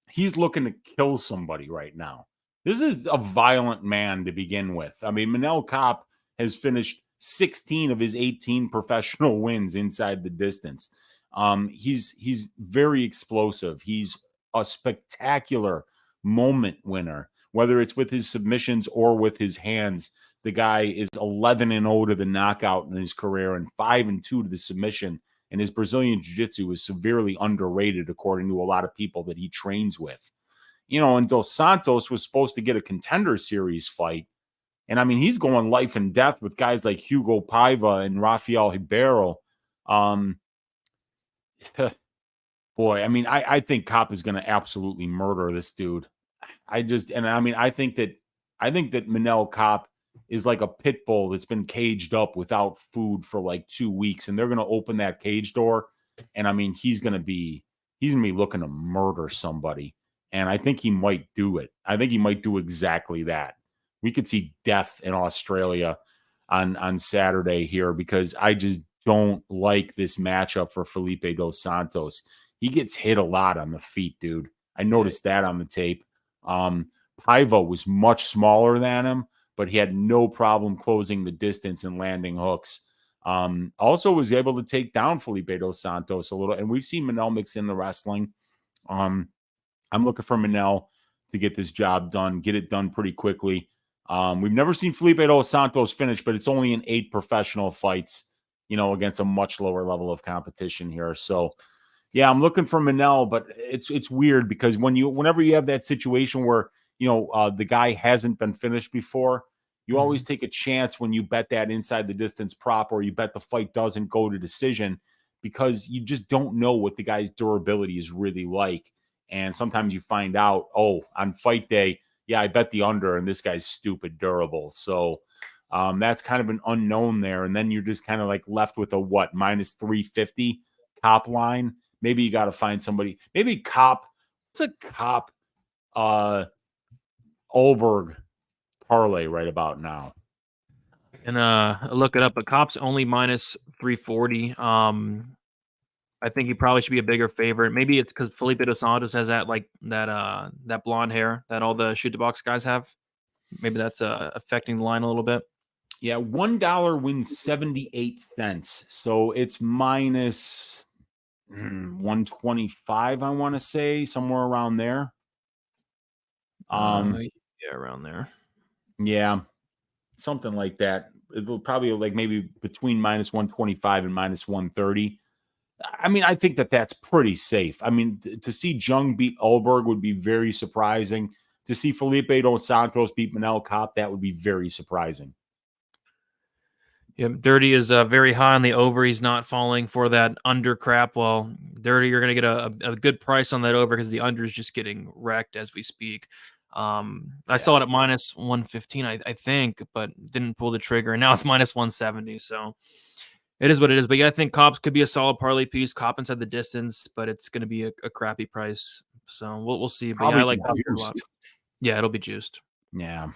He's looking to kill somebody right now. This is a violent man to begin with. I mean, Manel Kape has finished 16 of his 18 professional wins inside the distance. He's very explosive. He's a spectacular moment winner, whether it's with his submissions or with his hands. The guy is 11-0 to the knockout in his career and 5-2 to the submission. And his Brazilian jiu-jitsu is severely underrated, according to a lot of people that he trains with. You know, and Dos Santos was supposed to get a Contender Series fight. And I mean, he's going life and death with guys like Hugo Paiva and Rafael Ribeiro. Boy, I mean, I think Kape is going to absolutely murder this dude. I think that Manel Kape is like a pit bull that's been caged up without food for like 2 weeks, and they're going to open that cage door, and I mean, he's going to be looking to murder somebody, and I think he might do it. I think he might do exactly that. We could see death in Australia on Saturday here, because I just don't like this matchup for Felipe dos Santos. He gets hit a lot on the feet, dude. I noticed that on the tape. Paiva was much smaller than him, but he had no problem closing the distance and landing hooks. Also was able to take down Felipe dos Santos a little, and we've seen Manel mix in the wrestling. I'm looking for Manel to get this job done, get it done pretty quickly. We've never seen Felipe dos Santos finish, but it's only in 8 professional fights, against a much lower level of competition here. So, yeah, I'm looking for Manel, but it's weird because whenever you have that situation where the guy hasn't been finished before, you always take a chance when you bet that inside the distance prop, or you bet the fight doesn't go to decision, because you just don't know what the guy's durability is really like. And sometimes you find out, on fight day, yeah, I bet the under, and this guy's stupid durable. So that's kind of an unknown there. And then you're just kind of like left with a minus 350 top line. Maybe you got to find somebody. Maybe Kape. What's a Kape Ulberg parlay right about now? And look it up, but Kape's only minus 340. I think he probably should be a bigger favorite. Maybe it's because Felipe dos Santos has that blonde hair that all the shoot the box guys have. Maybe that's affecting the line a little bit. Yeah, $1 wins 78 cents. So it's minus 125, I want to say, somewhere around there. Yeah, around there. Yeah, something like that. It'll probably like maybe between minus 125 and minus 130. I mean, I think that's pretty safe. I mean, to see Jung beat Ulberg would be very surprising. To see Felipe dos Santos beat Manel Kape, that would be very surprising. Yeah, Dirty is very high on the over. He's not falling for that under crap. Well, Dirty, you're going to get a good price on that over because the under is just getting wrecked as we speak. I saw it at minus 115, I think, but didn't pull the trigger. And now it's minus 170. So it is what it is. But yeah, I think Cops could be a solid parlay piece. Cop inside the distance, but it's going to be a crappy price. So we'll see. But yeah, I like Cop a lot. Yeah, it'll be juiced. Yeah.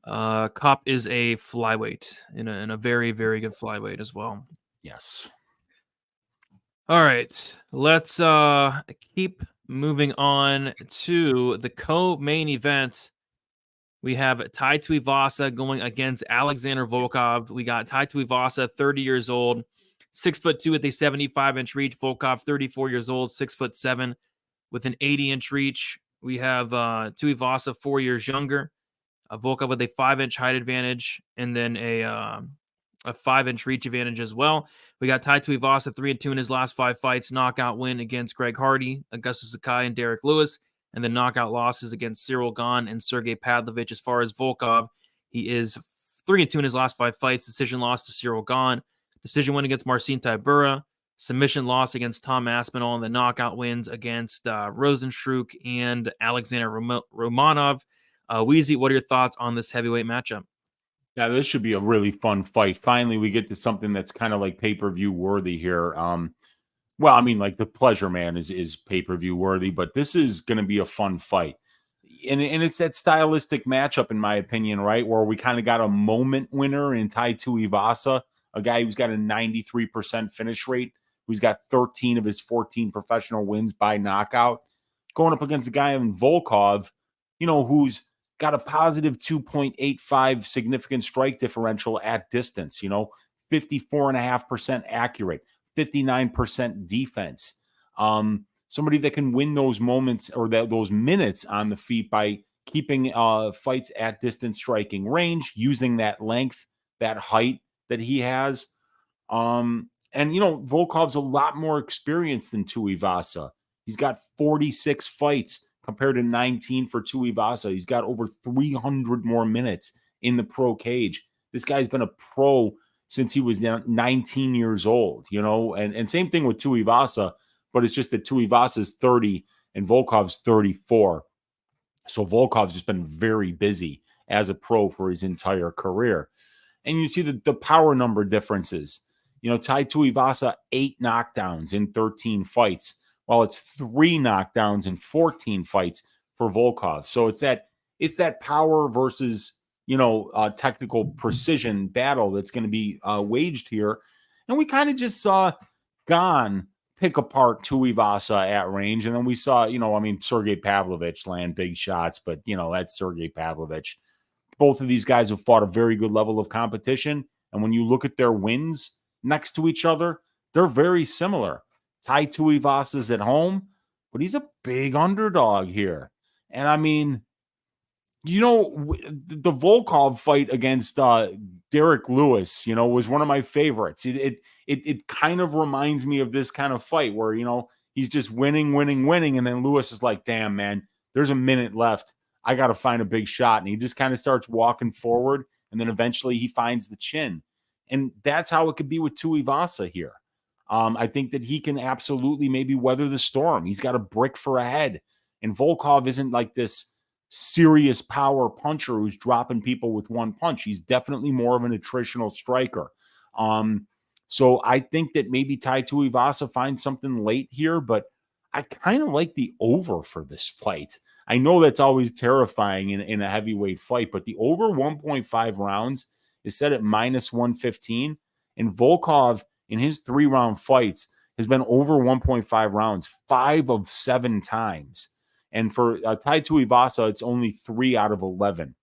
Kape is a flyweight in a very, very good flyweight as well. Yes. All right, let's keep moving on to the co-main event. We have Tai Tuivasa going against Alexander Volkov. We got Tai Tuivasa, 30 years old, 6'2" with a 75-inch reach. Volkov, 34 years old, 6'7" with an 80-inch reach. We have Tuivasa, 4 years younger. Volkov with a 5-inch height advantage, and then a 5-inch reach advantage as well. We got Tai Tuivasa 3-2 in his last 5 fights, knockout win against Greg Hardy, Augustus Sakai, and Derek Lewis, and then knockout losses against Cyril Gane and Sergey Pavlovich. As far as Volkov, he is 3-2 in his last 5 fights. Decision loss to Cyril Gane, decision win against Marcin Tybura, submission loss against Tom Aspinall, and the knockout wins against Rosenstruck and Alexander Romanov. Weezy, what are your thoughts on this heavyweight matchup? Yeah, this should be a really fun fight. Finally, we get to something that's kind of like pay-per-view worthy here. Well, I mean, like the Pleasure Man is pay-per-view worthy, but this is going to be a fun fight. And it's that stylistic matchup, in my opinion, right? Where we kind of got a moment winner in Tai Tuivasa, a guy who's got a 93% finish rate, who's got 13 of his 14 professional wins by knockout, going up against a guy in Volkov, who's got a positive 2.85 significant strike differential at distance, 54.5% accurate, 59% defense. Somebody that can win those moments or those minutes on the feet by keeping fights at distance striking range, using that length, that height that he has. And Volkov's a lot more experienced than Tuivasa. He's got 46 fights compared to 19 for Tuivasa. He's got over 300 more minutes in the pro cage. This guy's been a pro since he was 19 years old, and same thing with Tuivasa, but it's just that Tuivasa's 30 and Volkov's 34. So Volkov's just been very busy as a pro for his entire career. And you see the power number differences. Tai Tuivasa, 8 knockdowns in 13 fights, while it's 3 knockdowns in 14 fights for Volkov. So it's that power versus technical precision battle that's going to be waged here. And we kind of just saw Gane pick apart Tuivasa at range. And then we saw, Sergey Pavlovich land big shots, but, that's Sergey Pavlovich. Both of these guys have fought a very good level of competition. And when you look at their wins next to each other, they're very similar. Tai Tuivasa's at home, but he's a big underdog here. And I mean, the Volkov fight against Derek Lewis, was one of my favorites. It kind of reminds me of this kind of fight where, he's just winning. And then Lewis is like, damn, man, there's a minute left. I got to find a big shot. And he just kind of starts walking forward. And then eventually he finds the chin. And that's how it could be with Tuivasa here. I think that he can absolutely maybe weather the storm. He's got a brick for a head. And Volkov isn't like this serious power puncher who's dropping people with one punch. He's definitely more of an attritional striker. So I think that maybe Tai Tuivasa finds something late here, but I kind of like the over for this fight. I know that's always terrifying in a heavyweight fight, but the over 1.5 rounds is set at -115. And Volkov, in his 3-round fights, has been over 1.5 rounds 5 of 7 times. And for Tai Tuivasa, it's only 3 out of 11.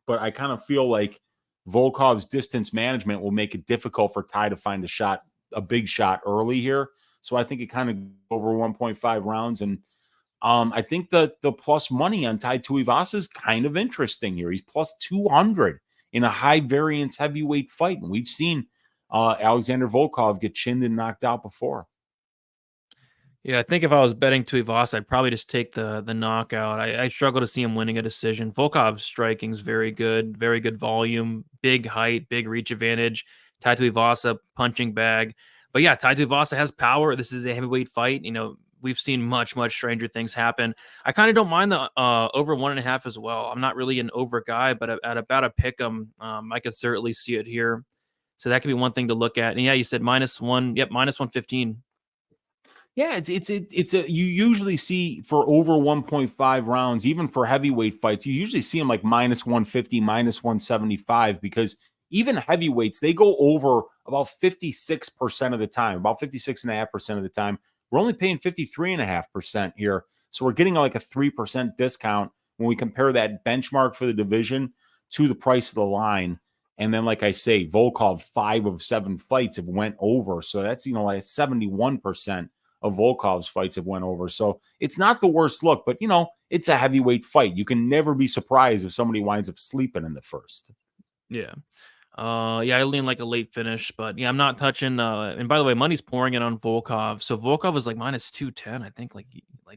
But I kind of feel like Volkov's distance management will make it difficult for Tai to find a big shot early here. So I think it kind of over 1.5 rounds. And I think the plus money on Tai Tuivasa is kind of interesting here. He's plus 200 in a high variance heavyweight fight. And we've seen Alexander Volkov get chinned and knocked out before. Yeah, I think if I was betting Tuivasa, I'd probably just take the knockout. I struggle to see him winning a decision. Volkov's striking is very good volume, big height, big reach advantage. Tai Tuivasa punching bag. But yeah, Tai Tuivasa has power. This is a heavyweight fight. We've seen much stranger things happen. I kind of don't mind the over 1.5 as well. I'm not really an over guy, but at about a pick 'em, I could certainly see it here. So that could be one thing to look at. And yeah, you said -1. Yep, -115. Yeah, you usually see for over 1.5 rounds, even for heavyweight fights, you usually see them like -150, -175, because even heavyweights, they go over about 56% of the time, about 56.5% of the time. We're only paying 53.5% here. So we're getting like a 3% discount when we compare that benchmark for the division to the price of the line. And then, like I say, Volkov, 5 of 7 fights have went over. So that's, like 71% of Volkov's fights have went over. So it's not the worst look, but, it's a heavyweight fight. You can never be surprised if somebody winds up sleeping in the first. Yeah. I lean like a late finish, but yeah, I'm not touching. And by the way, money's pouring in on Volkov. So Volkov was like -210, I think, like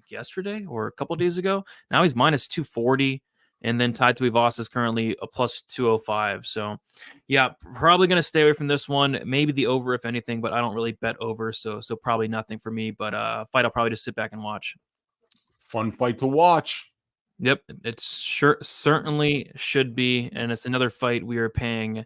yesterday or a couple days ago. Now he's -240, and then Tai Tuivasa is currently a +205. So yeah, probably gonna stay away from this one. Maybe the over, if anything, but I don't really bet over, so probably nothing for me. But fight, I'll probably just sit back and watch. Fun fight to watch. Yep, it certainly should be, and it's another fight we are paying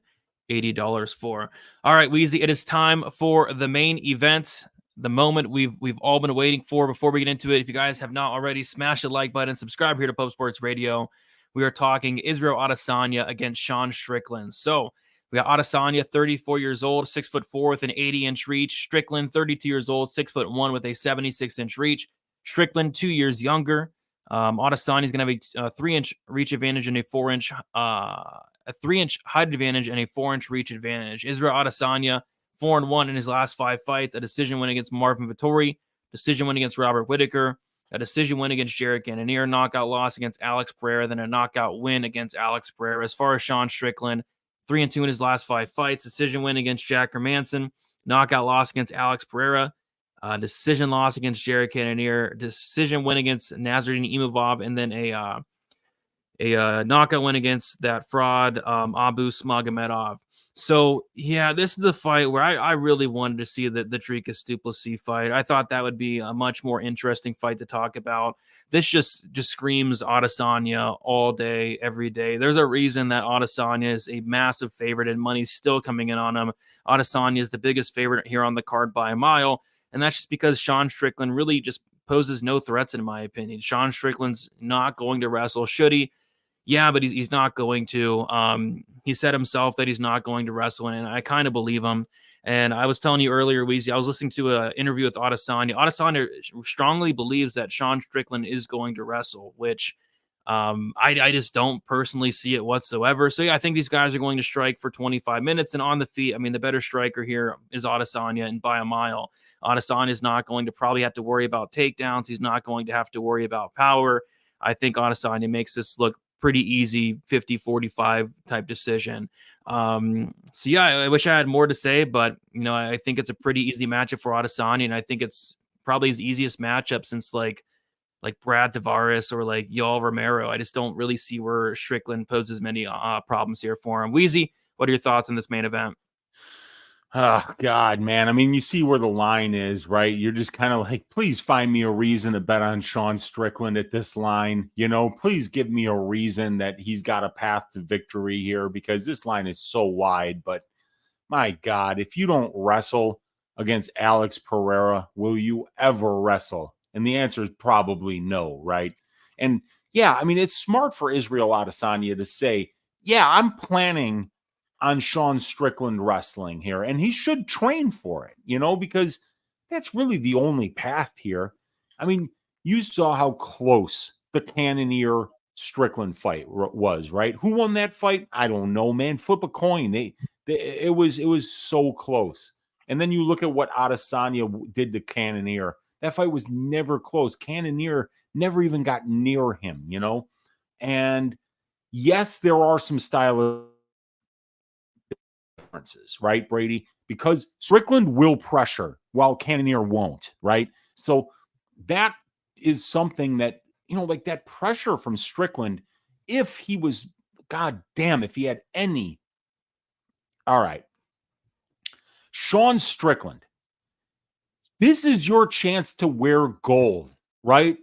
$80 for. All right, Weezy, it is time for the main event, the moment we've all been waiting for. Before we get into it, if you guys have not already, smash the like button, subscribe here to Pub Sports Radio. We are talking Israel Adesanya against Sean Strickland. So we got Adesanya, 34 years old, 6'4" with an 80-inch reach. Strickland, 32 years old, 6'1" with a 76-inch reach. Strickland, 2 years younger. Adesanya is going to have a 3-inch reach advantage and a 4-inch a 3-inch height advantage and a 4-inch reach advantage. Israel Adesanya 4-1 in his last 5 fights. A decision win against Marvin Vettori, decision win against Robert Whittaker, a decision win against Jared Cannonier, knockout loss against Alex Pereira, then a knockout win against Alex Pereira. As far as Sean Strickland, 3-2 in his last 5 fights. Decision win against Jack Hermanson, knockout loss against Alex Pereira, decision loss against Jared Cannonier, decision win against Nasrat Imavov, and then knockout win against that fraud, Abu Smagomedov. So yeah, this is a fight where I really wanted to see the Dricus du Plessis fight. I thought that would be a much more interesting fight to talk about. This just screams Adesanya all day, every day. There's a reason that Adesanya is a massive favorite and money's still coming in on him. Adesanya is the biggest favorite here on the card by a mile, and that's just because Sean Strickland really just poses no threats in my opinion. Sean Strickland's not going to wrestle. Should he? Yeah, but he's not going to. He said himself that he's not going to wrestle, and I kind of believe him. And I was telling you earlier, Weezy, I was listening to an interview with Adesanya. Adesanya strongly believes that Sean Strickland is going to wrestle, which I just don't personally see it whatsoever. So yeah, I think these guys are going to strike for 25 minutes and on the feet. I mean, the better striker here is Adesanya, and by a mile. Adesanya is not going to probably have to worry about takedowns. He's not going to have to worry about power. I think Adesanya makes this look pretty easy 50-45 type decision. So yeah, I wish I had more to say, but I think it's a pretty easy matchup for Adesanya, and I think it's probably his easiest matchup since like Brad Tavares or like Yoel Romero. I just don't really see where Strickland poses many problems here for him. Weezy, what are your thoughts on this main event? Oh, God, man. I mean, you see where the line is, right? You're just kind of like, please find me a reason to bet on Sean Strickland at this line. Please give me a reason that he's got a path to victory here, because this line is so wide. But my God, if you don't wrestle against Alex Pereira, will you ever wrestle? And the answer is probably no, right? And yeah, I mean, it's smart for Israel Adesanya to say, yeah, I'm planning on Sean Strickland wrestling here, and he should train for it, because that's really the only path here. I mean, you saw how close the Cannonier Strickland fight was, right? Who won that fight? I don't know, man. Flip a coin. It was so close. And then you look at what Adesanya did to Cannonier. That fight was never close. Cannonier never even got near him, And yes, there are some style differences, right, Brady? Because Strickland will pressure while Cannonier won't, right? So that is something that, like that pressure from Strickland, if he was, God damn, if he had any. All right. Sean Strickland, this is your chance to wear gold, right?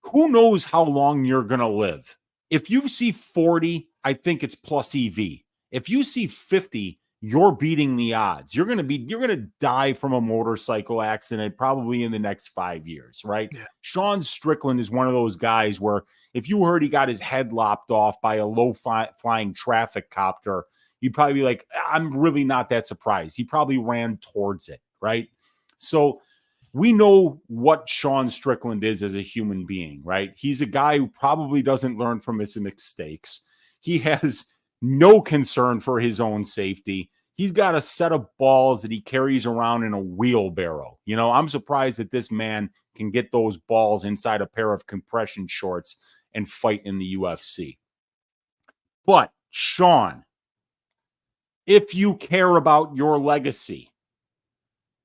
Who knows how long you're going to live? If you see 40, I think it's plus EV. If you see 50, you're beating the odds. You're going to die from a motorcycle accident probably in the next 5 years, right? Yeah. Sean Strickland is one of those guys where if you heard he got his head lopped off by a low-flying traffic copter, you'd probably be like, I'm really not that surprised. He probably ran towards it, right? So we know what Sean Strickland is as a human being, right? He's a guy who probably doesn't learn from his mistakes. He has no concern for his own safety. He's got a set of balls that he carries around in a wheelbarrow. I'm surprised that this man can get those balls inside a pair of compression shorts and fight in the UFC. But Sean, if you care about your legacy,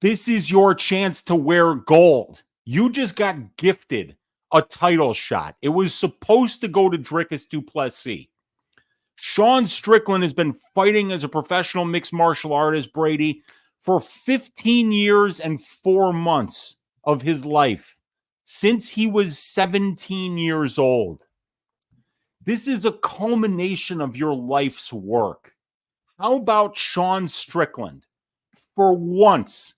this is your chance to wear gold. You just got gifted a title shot. It was supposed to go to Dricus du Plessis. Sean Strickland has been fighting as a professional mixed martial artist, Brady, for 15 years and 4 months of his life, since he was 17 years old. This is a culmination of your life's work. How about Sean Strickland? For once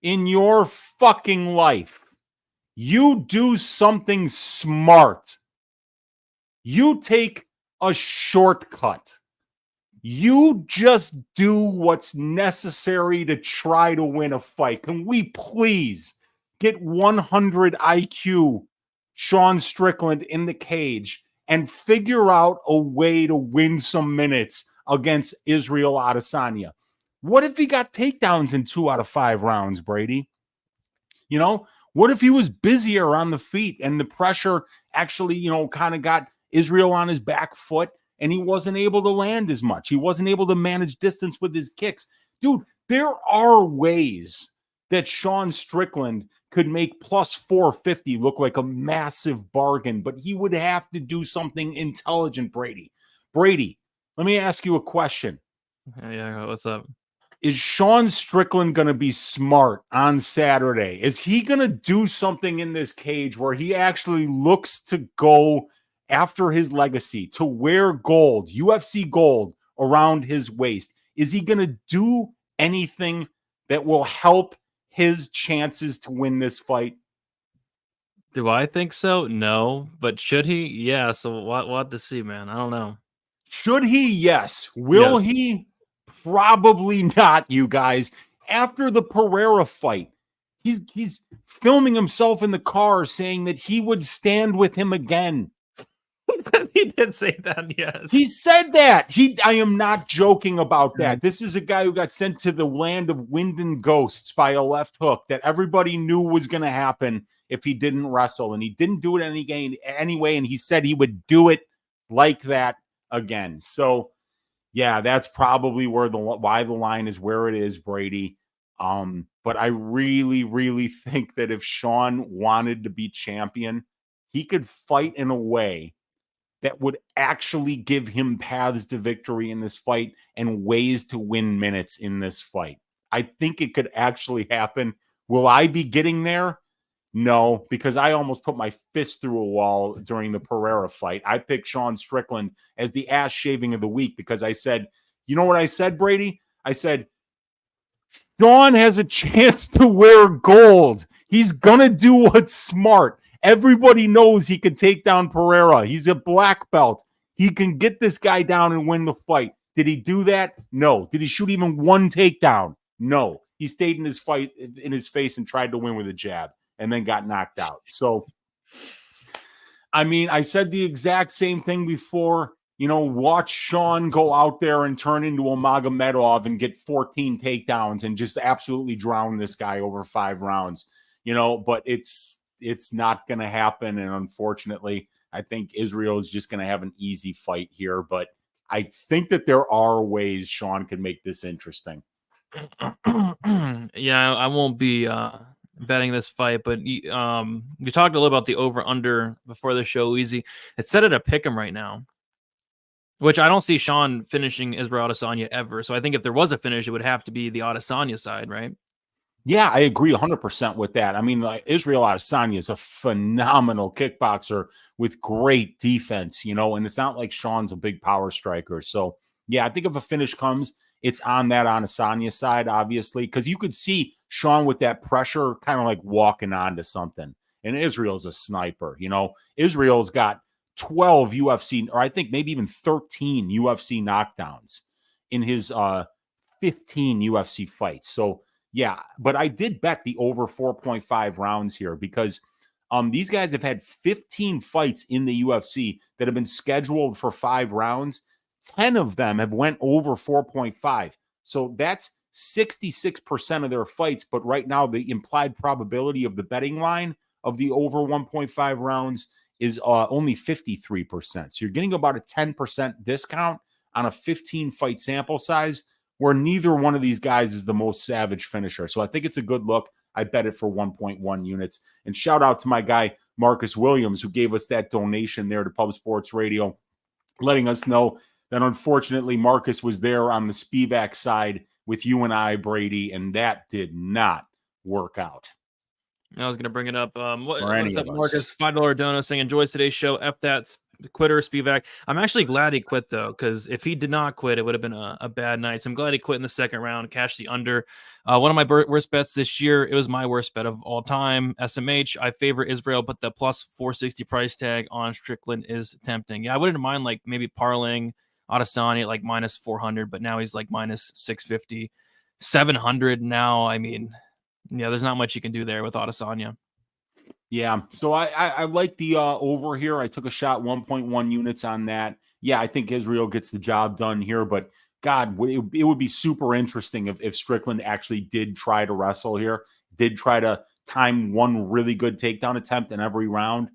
in your fucking life, you do something smart. You take a shortcut. You just do what's necessary to try to win a fight. Can we please get 100 IQ Sean Strickland in the cage and figure out a way to win some minutes against Israel Adesanya? What if he got takedowns in 2 out of 5 rounds, Brady? What if he was busier on the feet and the pressure actually, kind of got Israel on his back foot and he wasn't able to land as much? He wasn't able to manage distance with his kicks. Dude, there are ways that Sean Strickland could make plus 450 look like a massive bargain, but he would have to do something intelligent, Brady. Brady, let me ask you a question. Yeah, what's up? Is Sean Strickland going to be smart on Saturday? Is he going to do something in this cage where he actually looks to go after his legacy, to wear gold, UFC gold around his waist? Is he going to do anything that will help his chances to win this fight? Do I think so? No. But should he? Yeah. So we'll have to see, man. I don't know. Should he? Yes. Will he? Probably not, you guys. After the Pereira fight, he's filming himself in the car saying that he would stand with him again. He did say that, yes. He said that. I am not joking about that. This is a guy who got sent to the land of wind and ghosts by a left hook that everybody knew was going to happen if he didn't wrestle. And he didn't do it anyway, and he said he would do it like that again. So, yeah, that's probably why the line is where it is, Brady. But I really, really think that if Sean wanted to be champion, he could fight in a way that would actually give him paths to victory in this fight and ways to win minutes in this fight. I think it could actually happen. Will I be getting there? No, because I almost put my fist through a wall during the Pereira fight. I picked Sean Strickland as the ass shaving of the week because I said, you know what I said, Brady? I said, Sean has a chance to wear gold. He's going to do what's smart. Everybody knows he can take down Pereira. He's a black belt. He can get this guy down and win the fight. Did he do that? No. Did he shoot even one takedown? No. He stayed in his face and tried to win with a jab and then got knocked out. So, I mean, I said the exact same thing before. You know, watch Sean go out there and turn into a Magomedov and get 14 takedowns and just absolutely drown this guy over 5 rounds. You know, but it's not going to happen. And unfortunately, I think Israel is just going to have an easy fight here. But I think that there are ways Sean can make this interesting. Yeah, I won't be betting this fight, but we talked a little about the over-under before the show, Weezy. It's set at a pick'em right now, which I don't see Sean finishing Israel Adesanya ever. So I think if there was a finish, it would have to be the Adesanya side, right? Yeah, I agree 100% with that. I mean, Israel Adesanya is a phenomenal kickboxer with great defense, you know, and it's not like Sean's a big power striker. So, yeah, I think if a finish comes, it's on that Adesanya side, obviously, because you could see Sean with that pressure kind of like walking onto something. And Israel's a sniper, you know. Israel's got 12 UFC, or I think maybe even 13 UFC knockdowns in his 15 UFC fights. So, yeah, but I did bet the over 4.5 rounds here because these guys have had 15 fights in the UFC that have been scheduled for 5 rounds. 10 of them have went over 4.5. So that's 66% of their fights. But right now, the implied probability of the betting line of the over 1.5 rounds is only 53%. So you're getting about a 10% discount on a 15-fight sample size, where neither one of these guys is the most savage finisher. So I think it's a good look. I bet it for 1.1 units. And shout out to my guy, Marcus Williams, who gave us that donation there to Pub Sports Radio, letting us know that unfortunately Marcus was there on the Spivak side with you and I, Brady, and that did not work out. I was going to bring it up. What's up, Marcus? $5 donor saying, enjoys today's show. F that quitter, Spivak. I'm actually glad he quit, though, because if he did not quit, it would have been a bad night. So I'm glad he quit in the second round, cashed the under. One of my worst bets this year. It was my worst bet of all time. SMH, I favor Israel, but the plus 460 price tag on Strickland is tempting. Yeah, I wouldn't mind like maybe parlaying Adesanya at like minus 400, but now he's like minus 650. 700 now. I mean, yeah, there's not much you can do there with Adesanya. Yeah, so I like the over here. I took a shot 1.1 units on that. Yeah, I think Israel gets the job done here, but God, it would be super interesting if Strickland actually did try to wrestle here, did try to time one really good takedown attempt in every round.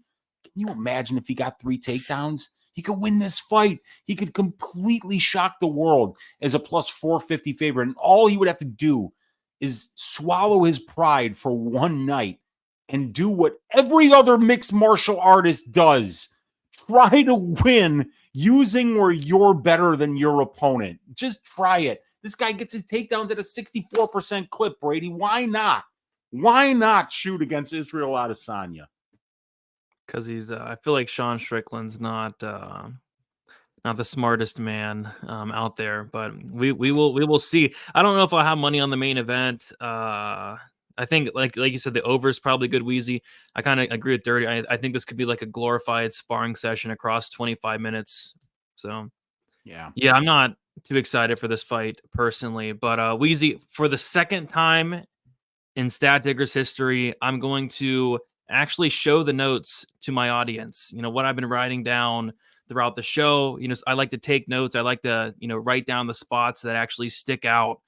Can you imagine if he got 3 takedowns? He could win this fight. He could completely shock the world as a plus 450 favorite. And all he would have to do is swallow his pride for one night and do what every other mixed martial artist does. Try to win using where you're better than your opponent. Just try it. This guy gets his takedowns at a 64% clip, Brady. Why not? Why not shoot against Israel Adesanya? Because he's, I feel like Sean Strickland's not the smartest man out there, but we will see. I don't know if I'll have money on the main event. I think like you said, the over is probably good, Weezy. I kind of agree with Dirty. I think this could be like a glorified sparring session across 25 minutes. So yeah, I'm not too excited for this fight personally, but Weezy, for the second time in Stat Diggers history, I'm going to actually show the notes to my audience. You know, what I've been writing down throughout the show. You know, I like to take notes. I like to, write down the spots that actually stick out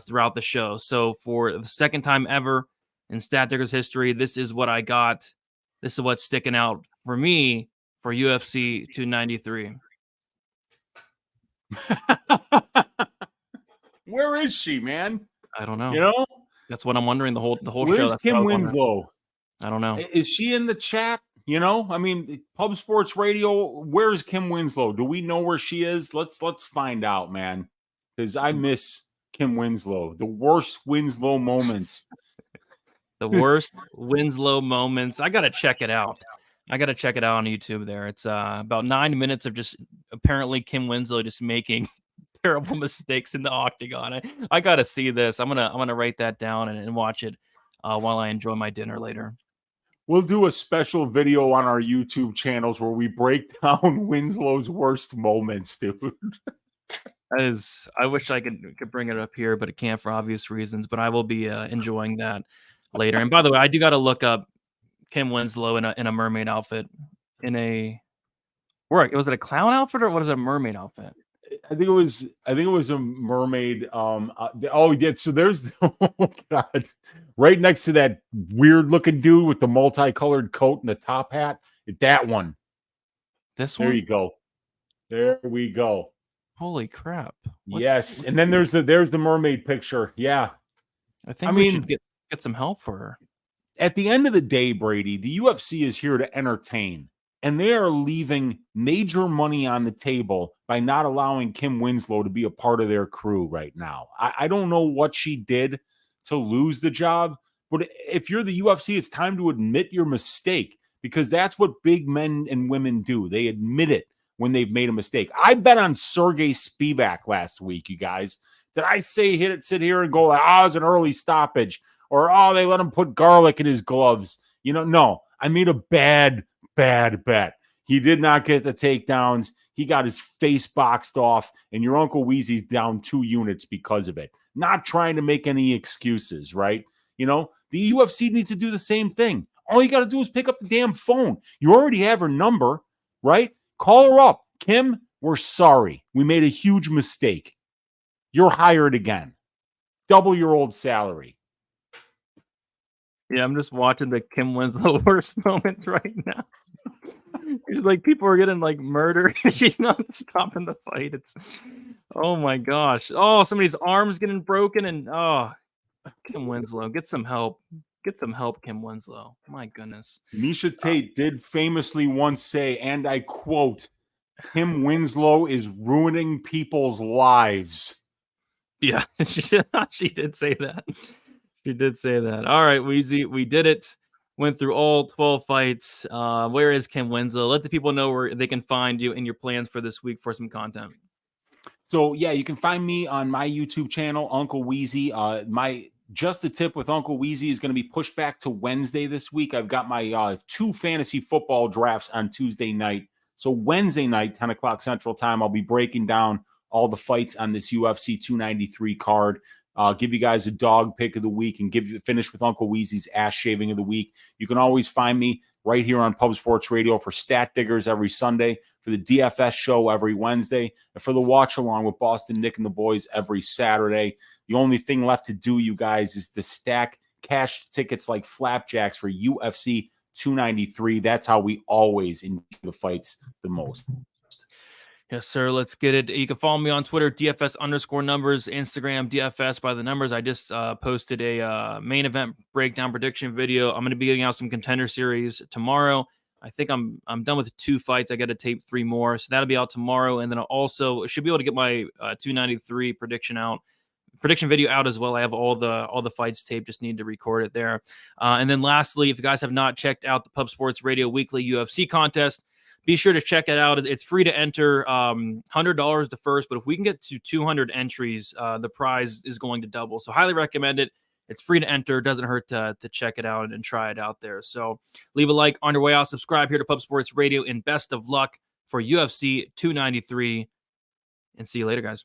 throughout the show. So for the second time ever in Stat Diggers history, this is what I got. This is what's sticking out for me for UFC 293. Where is she, man? I don't know. You know? That's what I'm wondering the whole Where's show. That's Kim Winslow? I don't know. Is she in the chat? You know, I mean, Pub Sports Radio. Where's Kim Winslow? Do we know where she is? Let's find out, man. Because I miss Kim Winslow. The worst Winslow moments. The worst Winslow moments. I gotta check it out. I gotta check it out on YouTube. There, it's about 9 minutes of just apparently Kim Winslow just making terrible mistakes in the octagon. I gotta see this. I'm gonna write that down and watch it while I enjoy my dinner later. We'll do a special video on our YouTube channels where we break down Winslow's worst moments, dude. I wish I could bring it up here, but it can't for obvious reasons. But I will be enjoying that later. And by the way, I do got to look up Kim Winslow in a mermaid outfit. Was it a clown outfit or was it a mermaid outfit? I think it was a mermaid. Yeah. So there's oh god, right next to that weird looking dude with the multicolored coat and the top hat. That one. This one. There you go. There we go. Holy crap! Yes, and then there's the mermaid picture. Yeah, I mean, we should get some help for her. At the end of the day, Brady, the UFC is here to entertain. And they are leaving major money on the table by not allowing Kim Winslow to be a part of their crew right now. I don't know what she did to lose the job, but if you're the UFC, it's time to admit your mistake because that's what big men and women do. They admit it when they've made a mistake. I bet on Sergey Spivak last week, you guys. Did I say sit here and go, it was an early stoppage? Or, they let him put garlic in his gloves? No. I made a bad bet. He did not get the takedowns. He got his face boxed off, and your Uncle Weezy's down 2 units because of it. Not trying to make any excuses, right? The UFC needs to do the same thing. All you got to do is pick up the damn phone. You already have her number, right? Call her up. Kim, we're sorry. We made a huge mistake. You're hired again. Double your old salary. Yeah, I'm just watching the Kim Winslow worst moment right now. It's like people are getting like murdered. She's not stopping the fight. It's oh my gosh. Oh, somebody's arm's getting broken, and Kim Winslow, get some help. Get some help, Kim Winslow. My goodness. Misha Tate did famously once say, and I quote, Kim Winslow is ruining people's lives. Yeah, she did say that. She did say that. All right, Weezy, we did it. Went through all 12 fights. Where is Kim Winslow? Let the people know where they can find you and your plans for this week for some content. So, yeah, you can find me on my YouTube channel, Uncle Weezy. My Just a Tip with Uncle Weezy is going to be pushed back to Wednesday this week. I've got my 2 fantasy football drafts on Tuesday night. So Wednesday night, 10 o'clock Central Time, I'll be breaking down all the fights on this UFC 293 card. I'll give you guys a dog pick of the week and finish with Uncle Weezy's ass shaving of the week. You can always find me right here on Pub Sports Radio for Stat Diggers every Sunday, for the DFS show every Wednesday, and for the watch along with Boston Nick and the boys every Saturday. The only thing left to do, you guys, is to stack cash tickets like flapjacks for UFC 293. That's how we always enjoy the fights the most. Yes, sir. Let's get it. You can follow me on Twitter, DFS_numbers, Instagram, DFS by the numbers. I just posted a main event breakdown prediction video. I'm going to be getting out some contender series tomorrow. I think I'm done with 2 fights. I got to tape 3 more, so that'll be out tomorrow. And then I also should be able to get my 293 prediction video out as well. I have all the fights taped. Just need to record it there. And then lastly, if you guys have not checked out the Pub Sports Radio Weekly UFC contest, be sure to check it out. It's free to enter, $100 the first, but if we can get to 200 entries, the prize is going to double. So highly recommend it. It's free to enter. Doesn't hurt to check it out and try it out there. So leave a like on your way out. Subscribe here to Pub Sports Radio, and best of luck for UFC 293. And see you later, guys.